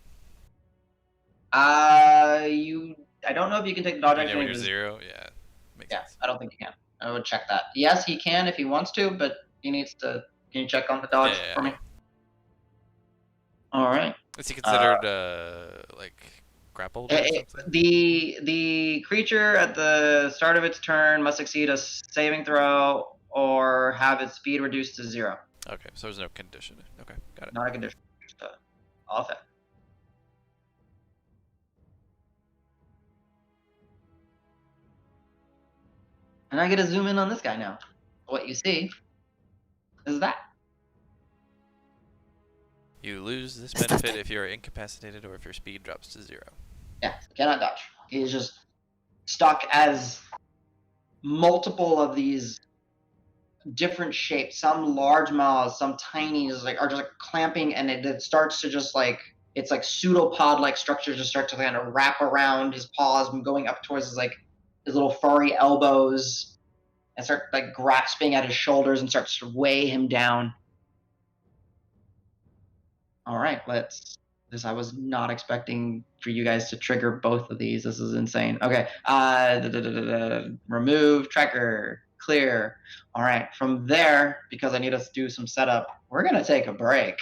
I don't know if you can take the dodge
Yeah,
action.
when you're 0, yeah. Makes
Yeah,
sense.
I don't think you can. I would check that. Yes, he can if he wants to, but he needs to. Can you check on the dodge
Yeah,
for me?
yeah.
All right.
Is he considered like grappled or something?
The creature at the start of its turn must succeed a saving throw or have its speed reduced to 0.
Okay, so there's no condition. Okay, got it.
Not a condition. Just all effect. And I get to zoom in on this guy now. What you see is that.
You lose this benefit if you're incapacitated or if your speed drops to 0.
Yeah, cannot dodge. He's just stuck as multiple of these different shapes, some large mouths, some tiny, are just like clamping, and it starts to just like it's like pseudopod-like structures just start to kind of wrap around his paws and going up towards his little furry elbows, and start like grasping at his shoulders and starts to weigh him down. All right, let's. This I was not expecting for you guys to trigger both of these. This is insane. Okay, remove tracker, clear. All right, from there, because I need us to do some setup, we're gonna take a break.